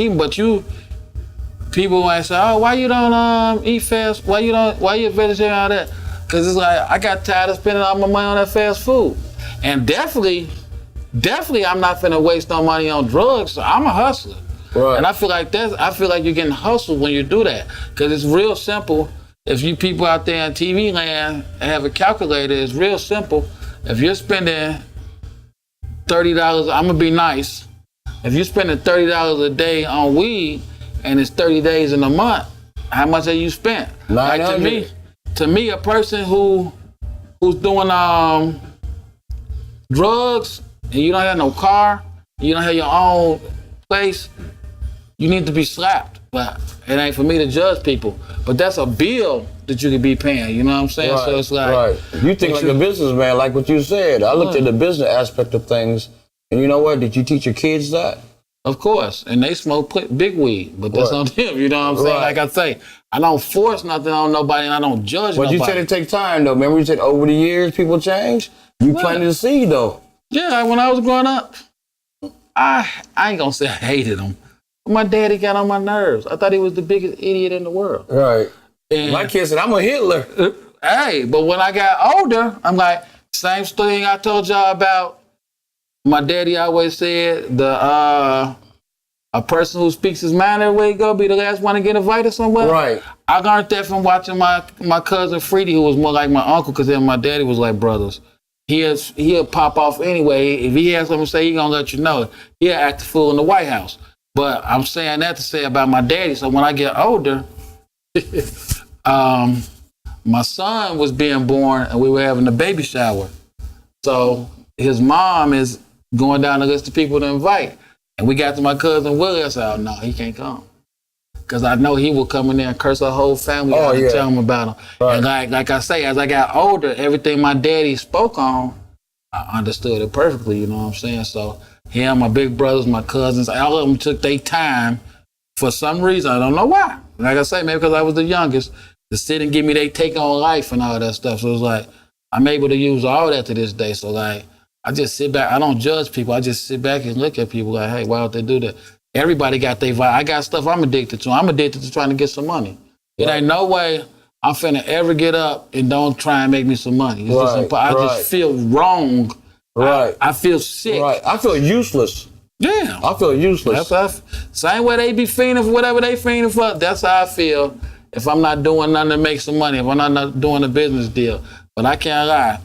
Speaker 3: People might say, oh, why you don't eat fast? Why you vegetarian, all that? Because it's like, I got tired of spending all my money on that fast food. And definitely I'm not finna waste no money on drugs. So I'm a hustler.
Speaker 8: Right.
Speaker 3: And I feel like you're getting hustled when you do that. Because it's real simple. If you people out there in TV land have a calculator, it's real simple. If you're spending $30, I'm gonna be nice. If you're spending $30 a day on weed and it's 30 days in a month, how much have you spent? Like to me, a person who's doing drugs and you don't have no car, you don't have your own place, you need to be slapped. But it ain't for me to judge people. But that's a bill that you could be paying, you know what I'm saying?
Speaker 8: Right,
Speaker 3: so it's like...
Speaker 8: Right. You think like a businessman, like what you said. I looked at the business aspect of things, and you know what? Did you teach your kids that?
Speaker 3: Of course. And they smoke big weed, but that's on them, you know what I'm saying? Like I say, I don't force nothing on nobody and I don't judge nobody.
Speaker 8: But you said it takes time, though. Remember you said over the years people change? You planted the seed, though.
Speaker 3: Yeah, when I was growing up, I ain't gonna say I hated him. My daddy got on my nerves. I thought he was the biggest idiot in the world.
Speaker 8: Right.
Speaker 3: And
Speaker 8: my kid said, I'm a Hitler.
Speaker 3: Hey, but when I got older, I'm like, same thing I told y'all about. My daddy always said, a person who speaks his mind everywhere he go be the last one to get invited somewhere.
Speaker 8: Right.
Speaker 3: I learned that from watching my cousin Freddie, who was more like my uncle, because him and my daddy was like brothers. He'll pop off anyway. If he has something to say, he gonna let you know. He'll act the fool in the White House. But I'm saying that to say about my daddy. So when I get older, my son was being born and we were having a baby shower. So his mom is going down the list of people to invite. And we got to my cousin Willie. I said, oh, no, he can't come. Because I know he will come in there and curse our whole family out and tell them about him. Right. And like I say, as I got older, everything my daddy spoke on, I understood it perfectly, you know what I'm saying? So him, my big brothers, my cousins, all of them took their time for some reason. I don't know why. Like I say, maybe because I was the youngest, to sit and give me their take on life and all that stuff. So it was like, I'm able to use all that to this day. So like, I just sit back. I don't judge people. I just sit back and look at people like, hey, why would they do that? Everybody got their vibe. I got stuff I'm addicted to. I'm addicted to trying to get some money. It ain't no way I'm finna ever get up and don't try and make me some money. It's just, I just feel wrong.
Speaker 8: Right.
Speaker 3: I feel sick.
Speaker 8: Right. I feel useless.
Speaker 3: Yeah.
Speaker 8: I feel useless.
Speaker 3: Same way they be fiending for whatever they fiending for, that's how I feel if I'm not doing nothing to make some money, if I'm not doing a business deal. But I can't lie.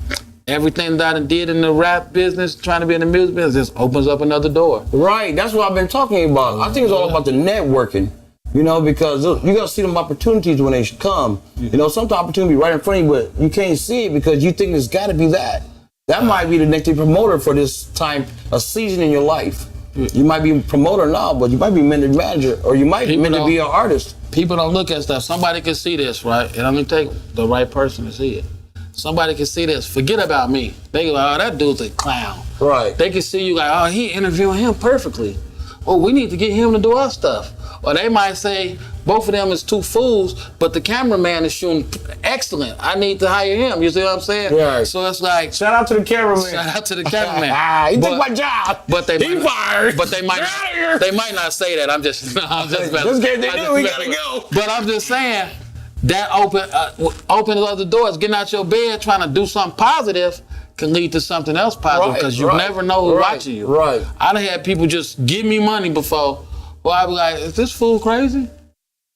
Speaker 3: Everything that I did in the rap business, trying to be in the music business, just opens up another door.
Speaker 8: Right. That's what I've been talking about. I think it's all about the networking, you know, because you got to see them opportunities when they come. You know, some opportunity right in front of you, but you can't see it because you think it's got to be that. That might be the next promoter for this time, a season in your life. You might be a promoter now, but you might be meant to manager, or you might be meant to be an artist.
Speaker 3: People don't look at stuff. Somebody can see this, right? It only take the right person to see it. Somebody can see this. Forget about me. They go, oh, that dude's a clown.
Speaker 8: Right.
Speaker 3: They can see you like, oh, he interviewing him perfectly. Oh, we need to get him to do our stuff. Or they might say, both of them is two fools, but the cameraman is shooting excellent. I need to hire him. You see what I'm saying?
Speaker 8: Right.
Speaker 3: So it's like,
Speaker 8: shout out to the cameraman.
Speaker 3: Shout out to the cameraman.
Speaker 8: He took my job.
Speaker 3: But they
Speaker 8: he fired.
Speaker 3: But they might not say that. I'm just
Speaker 8: this game they do. We gotta go.
Speaker 3: But I'm just saying that opens other doors. Getting out your bed, trying to do something positive can lead to something else positive because you never know who's watching you.
Speaker 8: Right.
Speaker 3: I done had people just give me money before. Well, I be like, is this fool crazy?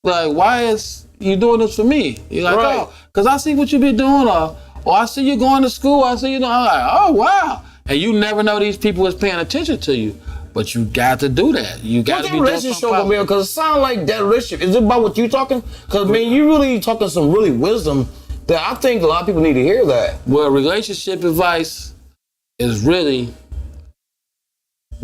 Speaker 3: Like, why is you doing this for me? You're like, oh, because I see what you be doing, or I see you going to school, I see you doing, I'm like, oh, wow. And you never know these people is paying attention to you. But you got to do that. You got to be doing something positive.
Speaker 8: Because it sounds like that relationship, is it about what you talking? Because, man, you really talking some really wisdom that I think a lot of people need to hear that.
Speaker 3: Well, relationship advice is really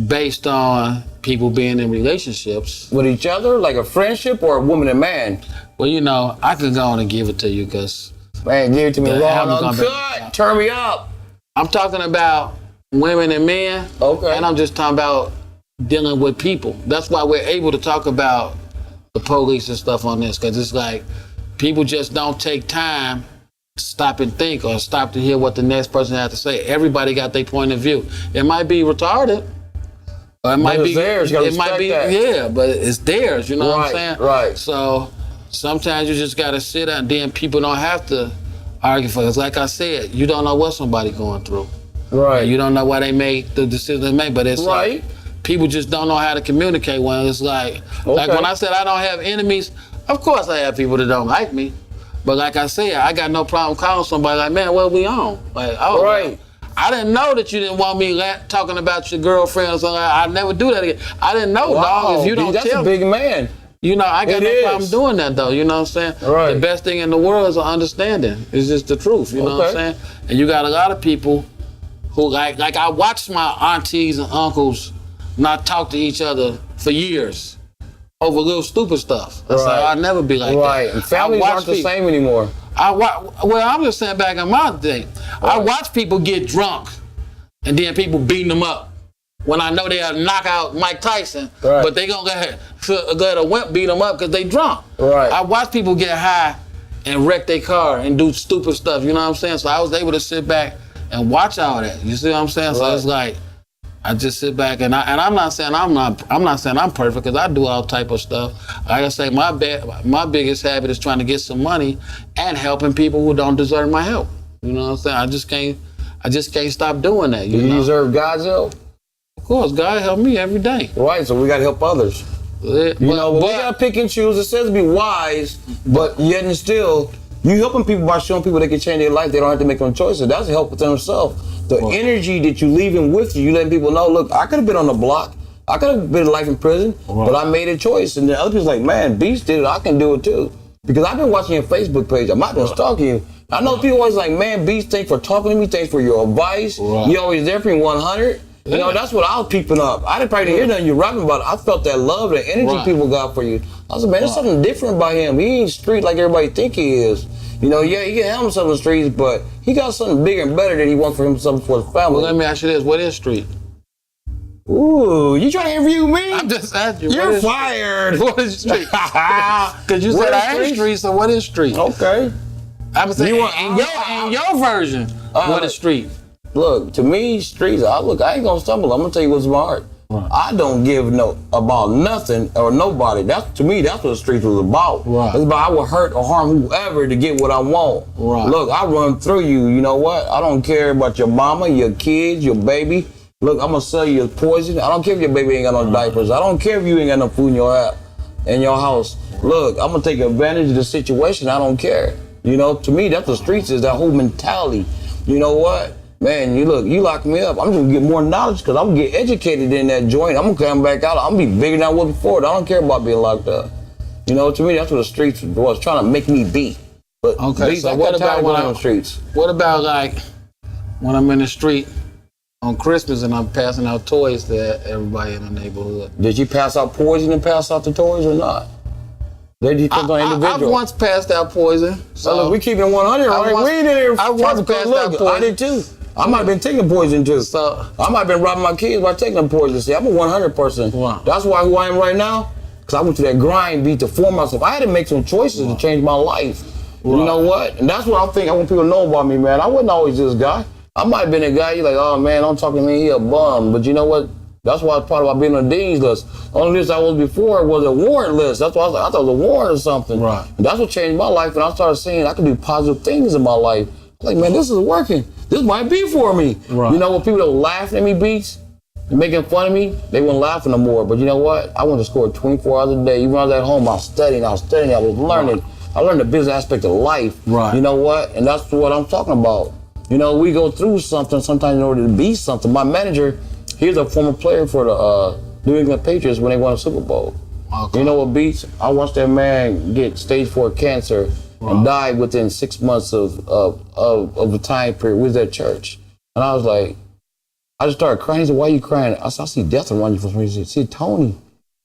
Speaker 3: based on people being in relationships.
Speaker 8: With each other, like a friendship or a woman and man?
Speaker 3: Well, you know, I could go on and give it to you because...
Speaker 8: Man, give it to me raw and uncut. Turn me up.
Speaker 3: I'm talking about women and men.
Speaker 8: Okay.
Speaker 3: And I'm just talking about dealing with people. That's why we're able to talk about the police and stuff on this, because it's like people just don't take time to stop and think or stop to hear what the next person has to say. Everybody got their point of view. It might be retarded. Or it might be
Speaker 8: theirs. You gotta respect that.
Speaker 3: Yeah, but it's theirs, you know what I'm saying?
Speaker 8: Right.
Speaker 3: So sometimes you just gotta sit out, and then people don't have to argue for it. Like I said, you don't know what somebody going through.
Speaker 8: Right.
Speaker 3: You don't know why they make the decision they make, but it's like people just don't know how to communicate. When it's like when I said I don't have enemies, of course I have people that don't like me. But like I said, I got no problem calling somebody like, man, what we on? Like, oh,
Speaker 8: right.
Speaker 3: I didn't know that you didn't want me talking about your girlfriend or something. I'd never do that again. I didn't know, dog. If you don't
Speaker 8: that's
Speaker 3: tell
Speaker 8: a big man.
Speaker 3: You know, I got no problem doing that, though. You know what I'm saying?
Speaker 8: Right.
Speaker 3: The best thing in the world is an understanding. It's just the truth. You know what I'm saying? And you got a lot of people who, like I watched my aunties and uncles not talk to each other for years over little stupid stuff. That's like, I'll never be like that.
Speaker 8: Right. And families aren't the same anymore.
Speaker 3: Well, I'm just saying back in my day, I watch people get drunk and then people beating them up. When I know they'll knock out Mike Tyson, but they gonna let a wimp beat them up because they drunk.
Speaker 8: Right.
Speaker 3: I watch people get high and wreck their car and do stupid stuff, you know what I'm saying? So I was able to sit back and watch all that. You see what I'm saying? So it's like, I just sit back and I'm not saying I'm perfect, because I do all type of stuff. Like I say, my biggest habit is trying to get some money and helping people who don't deserve my help. You know what I'm saying? I just can't stop doing that. You
Speaker 8: deserve God's help?
Speaker 3: Of course, God help me every day.
Speaker 8: Right, so we gotta help others. But we gotta pick and choose. It says to be wise, but yet and still, you helping people by showing people they can change their life. They don't have to make them choices. That's help with themselves. The energy that you leaving with you letting people know, look, I could have been on the block. I could have been life in prison, but I made a choice. And then other people's like, man, Beast did it. I can do it too. Because I've been watching your Facebook page. I'm not been stalking you. I know people always like, man, Beast, thanks for talking to me. Thanks for your advice. You always there for me 100. You know, that's what I was peeping up. I didn't probably hear nothing you rapping about. I felt that love, that energy people got for you. I said, man, there's something different about him. He ain't street like everybody think he is. You know, yeah, he can have himself in the streets, but he got something bigger and better that he wants for himself and for his family.
Speaker 3: Well, let me ask you this. What is street?
Speaker 8: Ooh, you trying to interview me?
Speaker 3: I'm just asking you.
Speaker 8: You're fired.
Speaker 3: What is street? Because you said I ain't street, so what is street?
Speaker 8: Okay.
Speaker 3: I'm saying, in your version, what is street?
Speaker 8: Look, to me, streets, I ain't gonna stumble. I'm gonna tell you what's in my heart. I don't give about nothing or nobody. To me, that's what the streets was about. It's about I will hurt or harm whoever to get what I want. Look, I run through you. You know what? I don't care about your mama, your kids, your baby. Look, I'm gonna sell you poison. I don't care if your baby ain't got no diapers. I don't care if you ain't got no food in your house. Look, I'm gonna take advantage of the situation. I don't care. You know, to me, that's the streets is that whole mentality. You know what? Man, you lock me up. I'm just gonna get more knowledge because I'm gonna get educated in that joint. I'm gonna come back out. I'm gonna be bigger than I was before. I don't care about being locked up. You know, to me, that's what the streets was trying to make me be. But
Speaker 3: okay, so what about when I'm
Speaker 8: on the streets?
Speaker 3: What about like when I'm in the street on Christmas, and I'm passing out toys to everybody in the neighborhood.
Speaker 8: Did you pass out poison and pass out the toys or not? Did you on individual?
Speaker 3: I've once passed out poison. So
Speaker 8: look, we keeping 100, right? We didn't hear.
Speaker 3: I once passed out poison.
Speaker 8: I did too. I might have been taking poison too.
Speaker 3: So
Speaker 8: I might have been robbing my kids by taking them poison. See, I'm a 100 person.
Speaker 3: Wow.
Speaker 8: That's why who I am right now. Because I went to that grind beat to form myself. I had to make some choices to change my life. You know what? And that's what I think I want people to know about me, man. I wasn't always this guy. I might have been a guy, you're like, oh man, don't talk to me, he a bum. But you know what? That's why I was part about being on the Dean's list. Only list I was before was a warrant list. That's why I was like, I thought it was a warrant or something.
Speaker 3: Right.
Speaker 8: And that's what changed my life. And I started seeing I could do positive things in my life. I was like, man, this is working. This might be for me.
Speaker 3: Right.
Speaker 8: You know, when people that were laughing at me beats, and making fun of me, they weren't laughing no more. But you know what? I went to score 24 hours a day. Even when I was at home, I was studying, I was learning. Right. I learned the business aspect of life.
Speaker 3: Right.
Speaker 8: You know what? And that's what I'm talking about. You know, we go through something sometimes in order to be something. My manager, he was a former player for the New England Patriots when they won a Super Bowl. Okay. You know what beats? I watched that man get stage 4 cancer and died within 6 months of the time period. We was at church. And I was like, I just started crying. He said, why are you crying? I said, I see death around you for some reason. He said, Tony.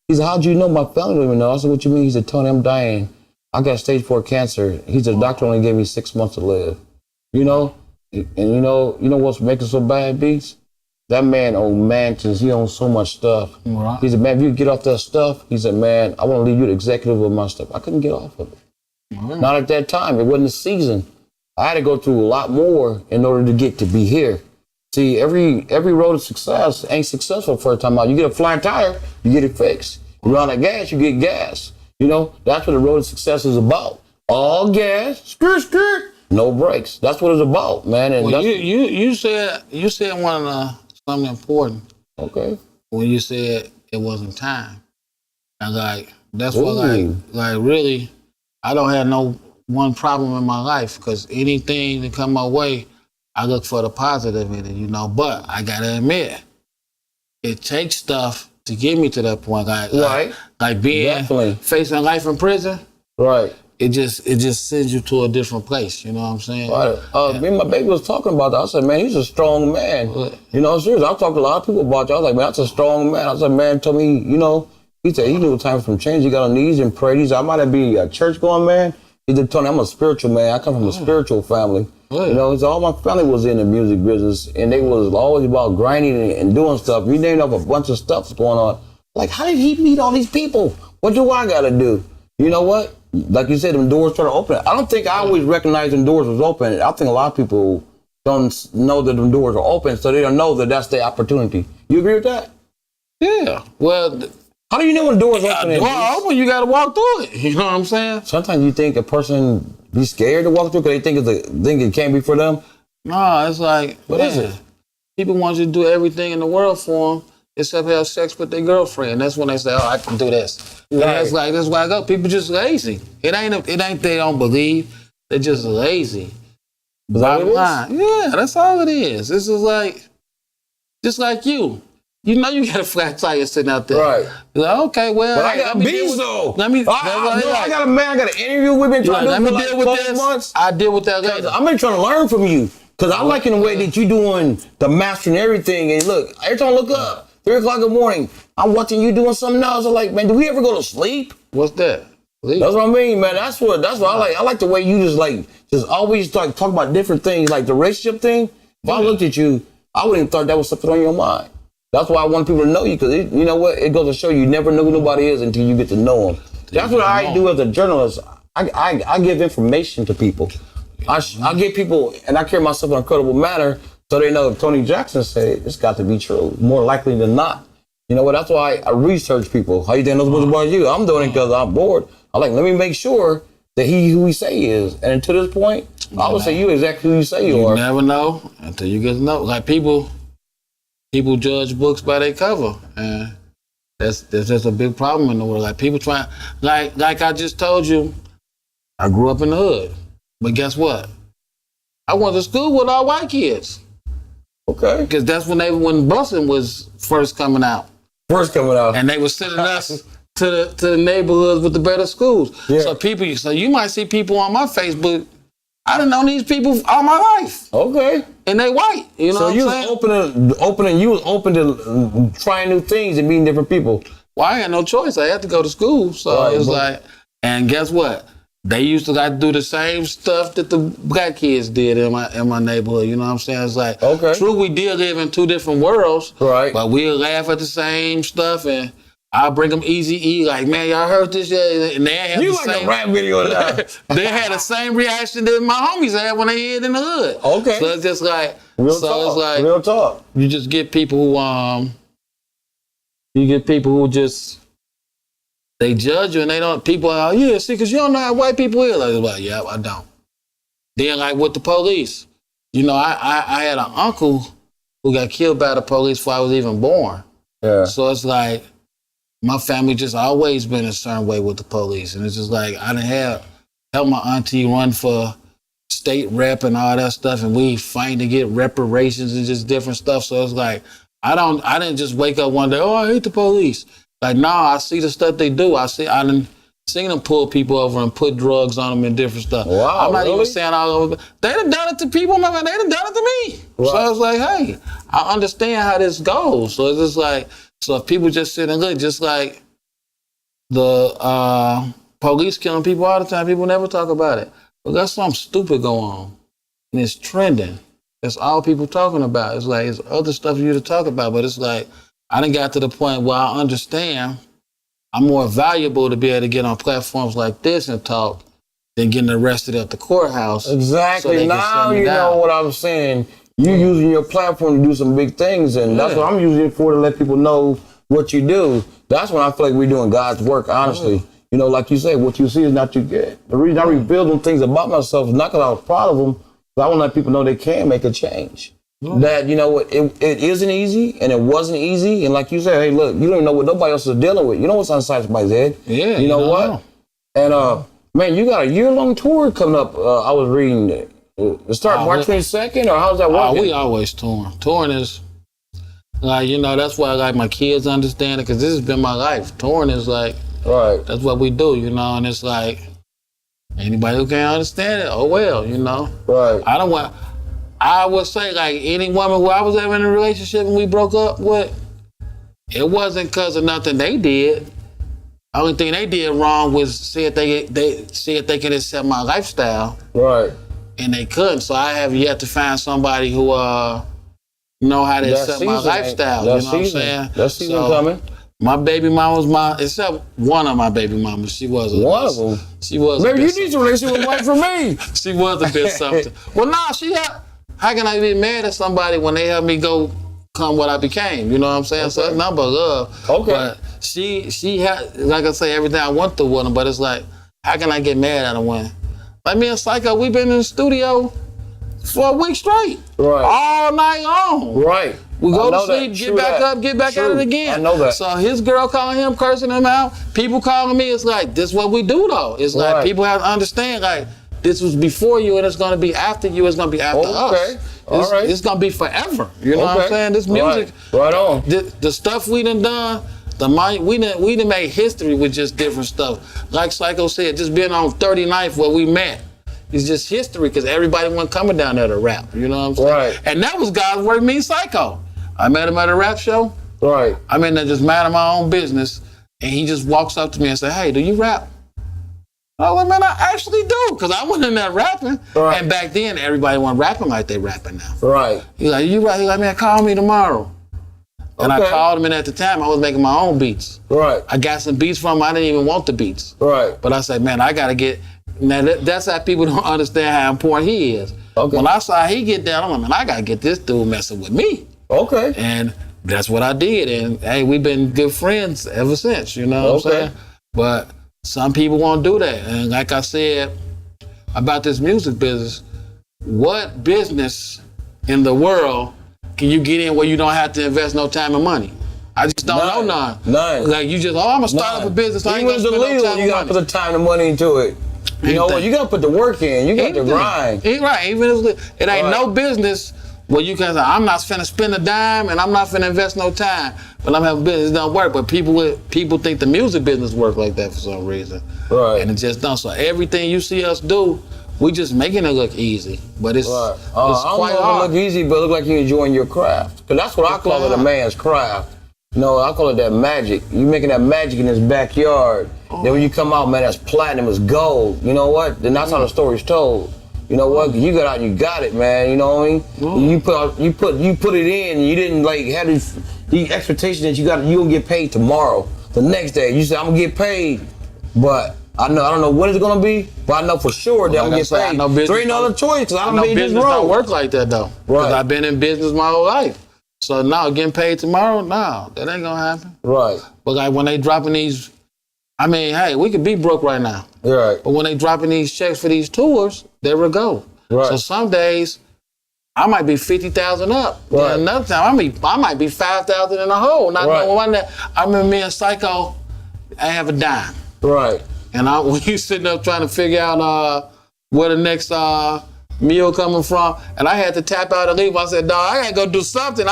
Speaker 8: He said, how'd you know? My family don't even know. I said, what you mean? He said, Tony, I'm dying. I got stage 4 cancer. He said, the doctor only gave me 6 months to live. You know? And you know what's making so bad, Beats? That man owned mansions. He owned so much stuff. Right. He said, man, if you get off that stuff, he said, man, I want to leave you the executive of my stuff. I couldn't get off of it. Not at that time. It wasn't the season. I had to go through a lot more in order to get to be here. See, every road to success ain't successful first time out. You get a flat tire, you get it fixed. You run out of gas, you get gas. You know, that's what the road to success is about. All gas, skirt, no brakes. That's what it's about, man. And
Speaker 3: well, you said one of something important.
Speaker 8: Okay.
Speaker 3: When you said it wasn't time, and that's what really, I don't have no one problem in my life because anything that come my way, I look for the positive in it, you know. But I gotta admit, it takes stuff to get me to that point. Like being facing life in prison.
Speaker 8: Right.
Speaker 3: It just sends you to a different place. You know what I'm saying?
Speaker 8: Right. Me and my baby was talking about that. I said, man, he's a strong man. You know, seriously. I've talked to a lot of people about you. I was like, man, that's a strong man. I said, man, told me, you know, he said he knew time for some change. He got on knees and prayed. He said, I might have been a church going man. He just told me I'm a spiritual man. I come from a spiritual family. You know, so all my family was in the music business, and they was always about grinding and doing stuff. We named up a bunch of stuff going on. Like, how did he meet all these people? What do I gotta do? You know what? Like you said, them doors started opening. I don't think I always recognized them doors was open. I think a lot of people don't know that them doors are open, so they don't know that that's the opportunity. You agree with that?
Speaker 3: Yeah. Well,
Speaker 8: how do you know when the doors open?
Speaker 3: Open, you gotta walk through it. You know what I'm saying?
Speaker 8: Sometimes you think a person be scared to walk through because they think it can't be for them.
Speaker 3: No, it's like,
Speaker 8: what is it?
Speaker 3: People want you to do everything in the world for them except have sex with their girlfriend. That's when they say, oh, I can do this. Right. That's why I go. People just lazy. It ain't they don't believe. They're just lazy. Bottom line. Yeah, that's all it is. This is like, just like you. You know you got a flat tire sitting out there.
Speaker 8: Right.
Speaker 3: You're like, okay, well.
Speaker 8: But I got bees though.
Speaker 3: I
Speaker 8: got a man, I got an interview we've been trying to do for like 12 months.
Speaker 3: I deal with that later.
Speaker 8: I've been trying to learn from you. Because I like in the way that you doing the mastering everything. And look, every time I look up, 3 o'clock in the morning, I'm watching you doing something else. I'm like, man, do we ever go to sleep?
Speaker 3: What's that? Sleep.
Speaker 8: That's what I mean, man. That's what I like. I like the way you just always talk about different things, like the relationship thing. If I looked at you, I wouldn't have thought that was something on your mind. That's why I want people to know you, because you know what? It goes to show you never know who nobody is until you get to know them. That's what I do as a journalist. I give information to people. I give people, and I carry myself in a credible manner, so they know if Tony Jackson said it, it's got to be true, more likely than not. You know what? That's why I research people. How you think knows about you? I'm doing it because I'm bored. I'm like, let me make sure that he who he say he is. And to this point, I would say you exactly who you say you are.
Speaker 3: You never know until you get to know. Like people judge books by their cover, and that's just a big problem in the world. Like people try, like I just told you, I grew up in the hood, but guess what? I went to school with all white kids.
Speaker 8: Okay. Because
Speaker 3: that's when busing was first coming out. And they were sending us to the neighborhoods with the better schools. Yeah. So you might see people on my Facebook I done known these people all my life.
Speaker 8: Okay.
Speaker 3: And they white. You know
Speaker 8: so
Speaker 3: what
Speaker 8: you
Speaker 3: I'm
Speaker 8: was opening. You was open to trying new things and meeting different people.
Speaker 3: Well, I had no choice. I had to go to school. So
Speaker 8: Right,
Speaker 3: it was
Speaker 8: but-
Speaker 3: like, and guess what? They used to like do the same stuff that the black kids did in my neighborhood. You know what I'm saying? It's like,
Speaker 8: Okay.
Speaker 3: true, we did live in two different worlds.
Speaker 8: Right.
Speaker 3: But we'll laugh at the same stuff, and I'll bring them Easy E, like, man, y'all heard this yet? And they had
Speaker 8: You
Speaker 3: the
Speaker 8: like
Speaker 3: same
Speaker 8: a rap video now.
Speaker 3: they had the same reaction that my homies had when they hid in the hood.
Speaker 8: Okay.
Speaker 3: So it's just like,
Speaker 8: Real
Speaker 3: so
Speaker 8: talk.
Speaker 3: it's like,
Speaker 8: Real talk.
Speaker 3: you just get people who just, they judge you and they don't, people are, yeah, see, because you don't know how white people is. Like, yeah, I don't. Then like with the police, you know, I had an uncle who got killed by the police before I was even born.
Speaker 8: Yeah.
Speaker 3: So it's like, my family just always been a certain way with the police. And it's just like, I done helped my auntie run for state rep and all that stuff, and we fighting to get reparations and just different stuff. So it's like, I didn't just wake up one day, oh, I hate the police. Like, no, I see the stuff they do. I done seen them pull people over and put drugs on them and different stuff.
Speaker 8: Wow,
Speaker 3: I'm not
Speaker 8: really?
Speaker 3: even saying all over. They done done it to people, man. They done done it to me.
Speaker 8: Right.
Speaker 3: So I was like, hey, I understand how this goes. So it's just like, so if people just sit and look, just like the police killing people all the time, people never talk about it. But that's something stupid going on. And it's trending. That's all people talking about. It's like, it's other stuff for you to talk about, but it's like, I done got to the point where I understand I'm more valuable to be able to get on platforms like this and talk than getting arrested at the courthouse. So
Speaker 8: Exactly.
Speaker 3: they can
Speaker 8: Now
Speaker 3: shut me
Speaker 8: you
Speaker 3: down.
Speaker 8: know what I'm saying. You using your platform to do some big things, and that's
Speaker 3: Yeah.
Speaker 8: what I'm using it for, to let people know what you do. That's when I feel like we're doing God's work, honestly. You know, like you say, what you see is not you get. The reason I reveal them things about myself is not because I was proud of them, but I want to let people know they can make a change. That, you know what, it isn't easy, and it wasn't easy. And like you said, hey, look, you don't even know what nobody else is dealing with. You know what's on somebody's head.
Speaker 3: Yeah,
Speaker 8: You know
Speaker 3: you
Speaker 8: what?
Speaker 3: know.
Speaker 8: And, man, you got a year-long tour coming up. I was reading it. It start March 22nd, or how's that working?
Speaker 3: We always touring. Touring is, like, you know, that's why like my kids understand it, because this has been my life. Touring is like,
Speaker 8: Right.
Speaker 3: that's what we do, you know, and it's like, anybody who can't understand it, oh well, you know.
Speaker 8: Right.
Speaker 3: I would say, like, any woman who I was ever in a relationship and we broke up with, it wasn't because of nothing they did. Only thing they did wrong was see if they could accept my lifestyle,
Speaker 8: Right.
Speaker 3: and they couldn't. So I have yet to find somebody who know how to
Speaker 8: That
Speaker 3: accept my
Speaker 8: season ain't-
Speaker 3: lifestyle.
Speaker 8: that
Speaker 3: You know what I'm
Speaker 8: season-
Speaker 3: saying?
Speaker 8: that season coming.
Speaker 3: My baby mom was except one of my baby mamas. She was
Speaker 8: One of them.
Speaker 3: She was.
Speaker 8: Maybe
Speaker 3: a
Speaker 8: you
Speaker 3: bit
Speaker 8: need to relationship with wife for me.
Speaker 3: She was a bit something. Well, nah, how can I be mad at somebody when they helped me come what I became? You know what I'm saying? So that's number love.
Speaker 8: Okay.
Speaker 3: But she had, like I say, everything I went through with her, but it's like, how can I get mad at her when? Like me and Psycho, we've been in the studio for a week straight.
Speaker 8: Right.
Speaker 3: All night long.
Speaker 8: Right.
Speaker 3: We
Speaker 8: I
Speaker 3: go to
Speaker 8: know
Speaker 3: sleep,
Speaker 8: that.
Speaker 3: get
Speaker 8: True
Speaker 3: back
Speaker 8: that.
Speaker 3: up, get back at
Speaker 8: True.
Speaker 3: it again.
Speaker 8: I know that.
Speaker 3: So his girl calling him, cursing him out. People calling me. It's like, this is what we do, though. It's like,
Speaker 8: Right.
Speaker 3: people have to understand, like, this was before you and it's going to be after you. It's going to be after
Speaker 8: Okay.
Speaker 3: us.
Speaker 8: All right.
Speaker 3: It's going to be forever. You know what I'm
Speaker 8: Okay.
Speaker 3: saying? This music.
Speaker 8: Right on.
Speaker 3: The stuff we done, we done made history with just different stuff. Like Psycho said, just being on 39th where we met. It's just history, because everybody wasn't coming down there to rap. You know what I'm saying?
Speaker 8: Right.
Speaker 3: And that was God's work, me and Psycho. I met him at a rap show.
Speaker 8: Right.
Speaker 3: I'm in there just minding my own business, and he just walks up to me and said, hey, do you rap? I was like, man, I actually do, because I wasn't in there rapping.
Speaker 8: Right.
Speaker 3: And back then, everybody wasn't rapping like they rapping now.
Speaker 8: Right.
Speaker 3: He's like, you rap? He's like, man, call me tomorrow. And I
Speaker 8: Okay.
Speaker 3: called him, and at the time, I was making my own beats.
Speaker 8: Right.
Speaker 3: I got some beats from him. I didn't even want the beats.
Speaker 8: Right.
Speaker 3: But I said, man, I got to get... Now, that's how people don't understand how important he is.
Speaker 8: Okay.
Speaker 3: When I saw he get down, I'm like, man, I got to get this dude messing with me.
Speaker 8: Okay.
Speaker 3: And that's what I did. And, hey, we've been good friends ever since, you know what I'm
Speaker 8: Okay.
Speaker 3: saying? But some people won't do that. And like I said about this music business, what business in the world can you get in where you don't have to invest no time and money? I just don't know none.
Speaker 8: None.
Speaker 3: Like, you just, I'm going to start up a business. I ain't
Speaker 8: Even
Speaker 3: going to
Speaker 8: the
Speaker 3: spend no
Speaker 8: legal,
Speaker 3: time
Speaker 8: you
Speaker 3: and
Speaker 8: got to
Speaker 3: money.
Speaker 8: put the time and money into it. You know what?
Speaker 3: Anything.
Speaker 8: You got to put the work in. You got to
Speaker 3: Anything.
Speaker 8: grind.
Speaker 3: Right. Even if it ain't
Speaker 8: Right.
Speaker 3: no business where you can say, I'm not finna spend a dime and I'm not finna invest no time, but I'm having business. It don't work. But people think the music business work like that for some reason.
Speaker 8: Right.
Speaker 3: And it just don't. So everything you see us do, We just making it look easy, but it's,
Speaker 8: Right.
Speaker 3: it's
Speaker 8: I don't
Speaker 3: quite
Speaker 8: know if
Speaker 3: hard.
Speaker 8: it look easy, but it look like you're enjoying your craft. Cause that's what I call it, a man's craft. No, I call it that magic. You making that magic in his backyard. Then when you come out, man, that's platinum, it's gold. You know what? Then that's how the story's told. You know what? You got out, you got it, man. You know what I mean? You put it in. And you didn't like have the expectation that you gonna get paid tomorrow. The next day, you said I'm gonna get paid, but I don't know when it's gonna be, but I know for sure that I'm gonna get paid. There ain't no other choice, cause I don't made this
Speaker 3: business
Speaker 8: road.
Speaker 3: don't work like that though.
Speaker 8: Right.
Speaker 3: Cause I've been in business my whole life. So now getting paid tomorrow, no, that ain't gonna happen.
Speaker 8: Right.
Speaker 3: But like when they dropping these, I mean, hey, we could be broke right now.
Speaker 8: Right.
Speaker 3: But when they dropping these checks for these tours, there we go.
Speaker 8: Right.
Speaker 3: So some days I might be 50,000 up.
Speaker 8: Right.
Speaker 3: Then another time I might be 5,000 in a hole. Not knowing one day. I remember me and Psycho, I have a dime.
Speaker 8: Right.
Speaker 3: And when you sitting up trying to figure out where the next meal coming from, and I had to tap out and leave. I said, dog, I gotta go do something.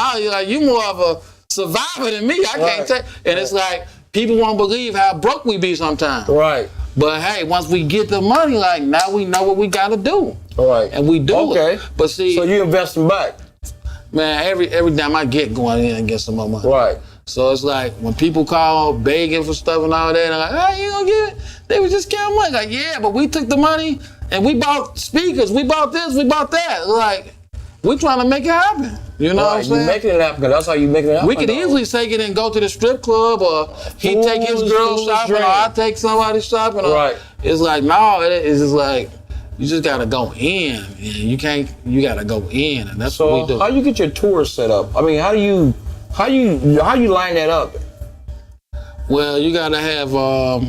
Speaker 3: You more of a survivor than me. I can't take. And it's like, people won't believe how broke we be sometimes.
Speaker 8: Right.
Speaker 3: But hey, once we get the money, like now we know what we gotta do.
Speaker 8: Right.
Speaker 3: And we do
Speaker 8: it.
Speaker 3: But see,
Speaker 8: so you investing back.
Speaker 3: Man, every time I get going in and get some more money.
Speaker 8: Right.
Speaker 3: So it's like when people call begging for stuff and all that, they're like, oh, you gonna give it? They was just counting money. Like, yeah, but we took the money and we bought speakers, we bought this, we bought that. Like, we trying to make it happen. You know what I'm saying?
Speaker 8: You making it happen, that's how you making it happen.
Speaker 3: We could easily take it and go to the strip club, or he take his girl shopping, or I take somebody shopping. Right. It's like, no, it's just like, you just gotta go in. You gotta go in, and that's what we do.
Speaker 8: How you get your tour set up? I mean, how you line that up?
Speaker 3: Well, you gotta have, I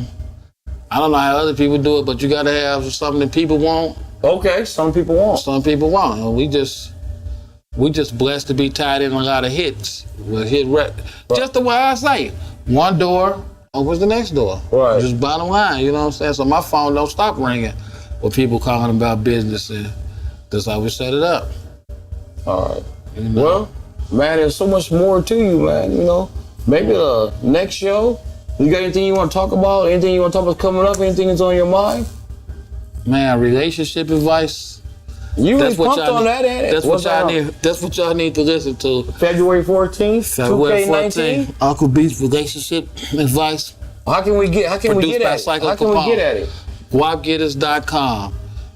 Speaker 3: don't know how other people do it, but you gotta have something that people want.
Speaker 8: Okay, some people want.
Speaker 3: Some people want. And we just blessed to be tied in a lot of hits. Just the way I say it. One door opens the next door.
Speaker 8: Right.
Speaker 3: Just bottom line, you know what I'm saying? So my phone don't stop ringing with people calling about business, and that's how we set it up.
Speaker 8: All right. You know? Well, man, there's so much more to you, man. You know, maybe the next show, you got anything you want to talk about? Anything you want to talk about coming up? Anything that's on your mind?
Speaker 3: Man, relationship advice.
Speaker 8: You ain't pumped on that, ain't it?
Speaker 3: That's what y'all need to listen to.
Speaker 8: February 14th,
Speaker 3: February
Speaker 8: 2K19.
Speaker 3: 14th, Uncle B's relationship advice.
Speaker 8: How can we get at it? How can we get at it?
Speaker 3: WOPGetters.com.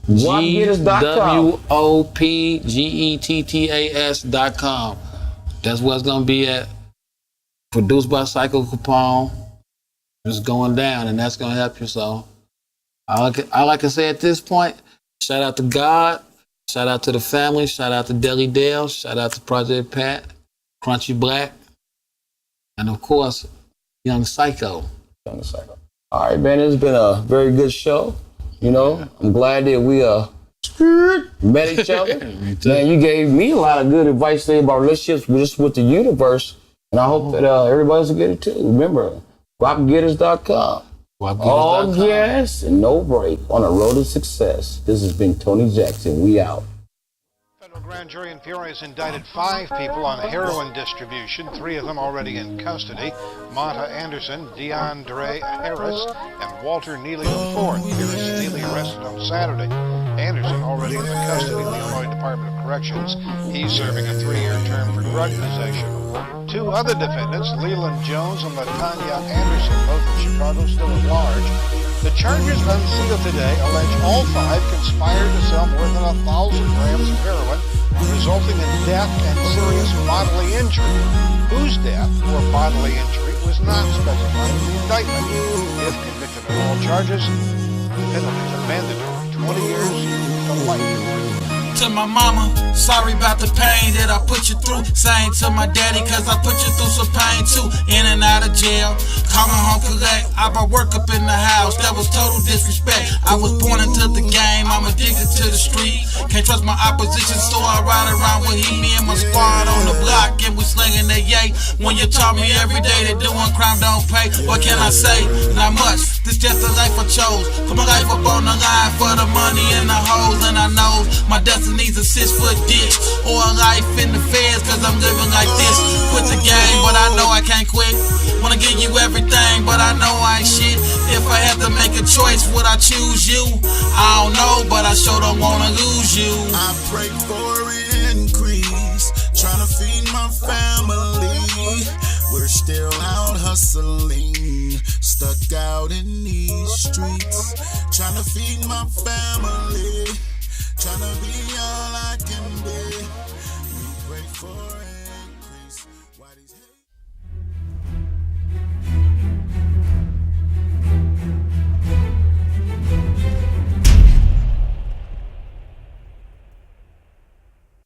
Speaker 3: WOPGETTAS.com. That's what's gonna be at. Produced by Psycho Capone. It's going down, and that's gonna help you. So, I like to say at this point, shout out to God, shout out to the family, shout out to Deli Dale, shout out to Project Pat, Crunchy Black, and of course, Young Psycho.
Speaker 8: Young Psycho. All right, man, it's been a very good show. You know, I'm glad that we met each other. Man, you gave me a lot of good advice today about relationships just with the universe, and I hope that everybody's will get it too. Remember, WOPGetters.com. All gas and no break on a road to success. This has been Tony Jackson. We out.
Speaker 9: Federal grand jury in Peoria has indicted 5 people on heroin distribution, 3 of them already in custody. Monta Anderson, DeAndre Harris, and Walter Neely IV. Harris Neely arrested on Saturday. Anderson already in the custody of the Illinois Department of Corrections. He's serving a 3-year term for drug possession. 2 other defendants, Leland Jones and LaTanya Anderson, both in Chicago, still at large. The charges unsealed today allege all 5 conspired to sell more than 1,000 grams of heroin, resulting in death and serious bodily injury. Whose death or bodily injury was not specified in the indictment. If convicted of all charges, the penalties are mandatory, 20 years to life.
Speaker 1: To my mama, sorry about the pain that I put you through. Same to my daddy, cause I put you through some pain too. In and out of jail, coming home collect. I brought work up in the house, that was total disrespect. I was born into the game, I'm addicted to the street. Can't trust my opposition, so I ride around with me and my squad on the block, and we slinging the yay. When you taught me every day that doing crime don't pay, what can I say? Not much. This just the life I chose. Put my life up on the line for the money and the hoes. And I know my destiny's a 6-foot ditch or a life in the feds, cause I'm living like this. Quit the game, but I know I can't quit. Wanna give you everything, but I know I ain't shit. If I had to make a choice, would I choose you? I don't know, but I sure don't wanna lose you.
Speaker 6: I pray for increase, trying to feed my family. We're still out hustling, stuck out in these streets, trying to feed my family, trying to be all I can be. We pray for increase. Why these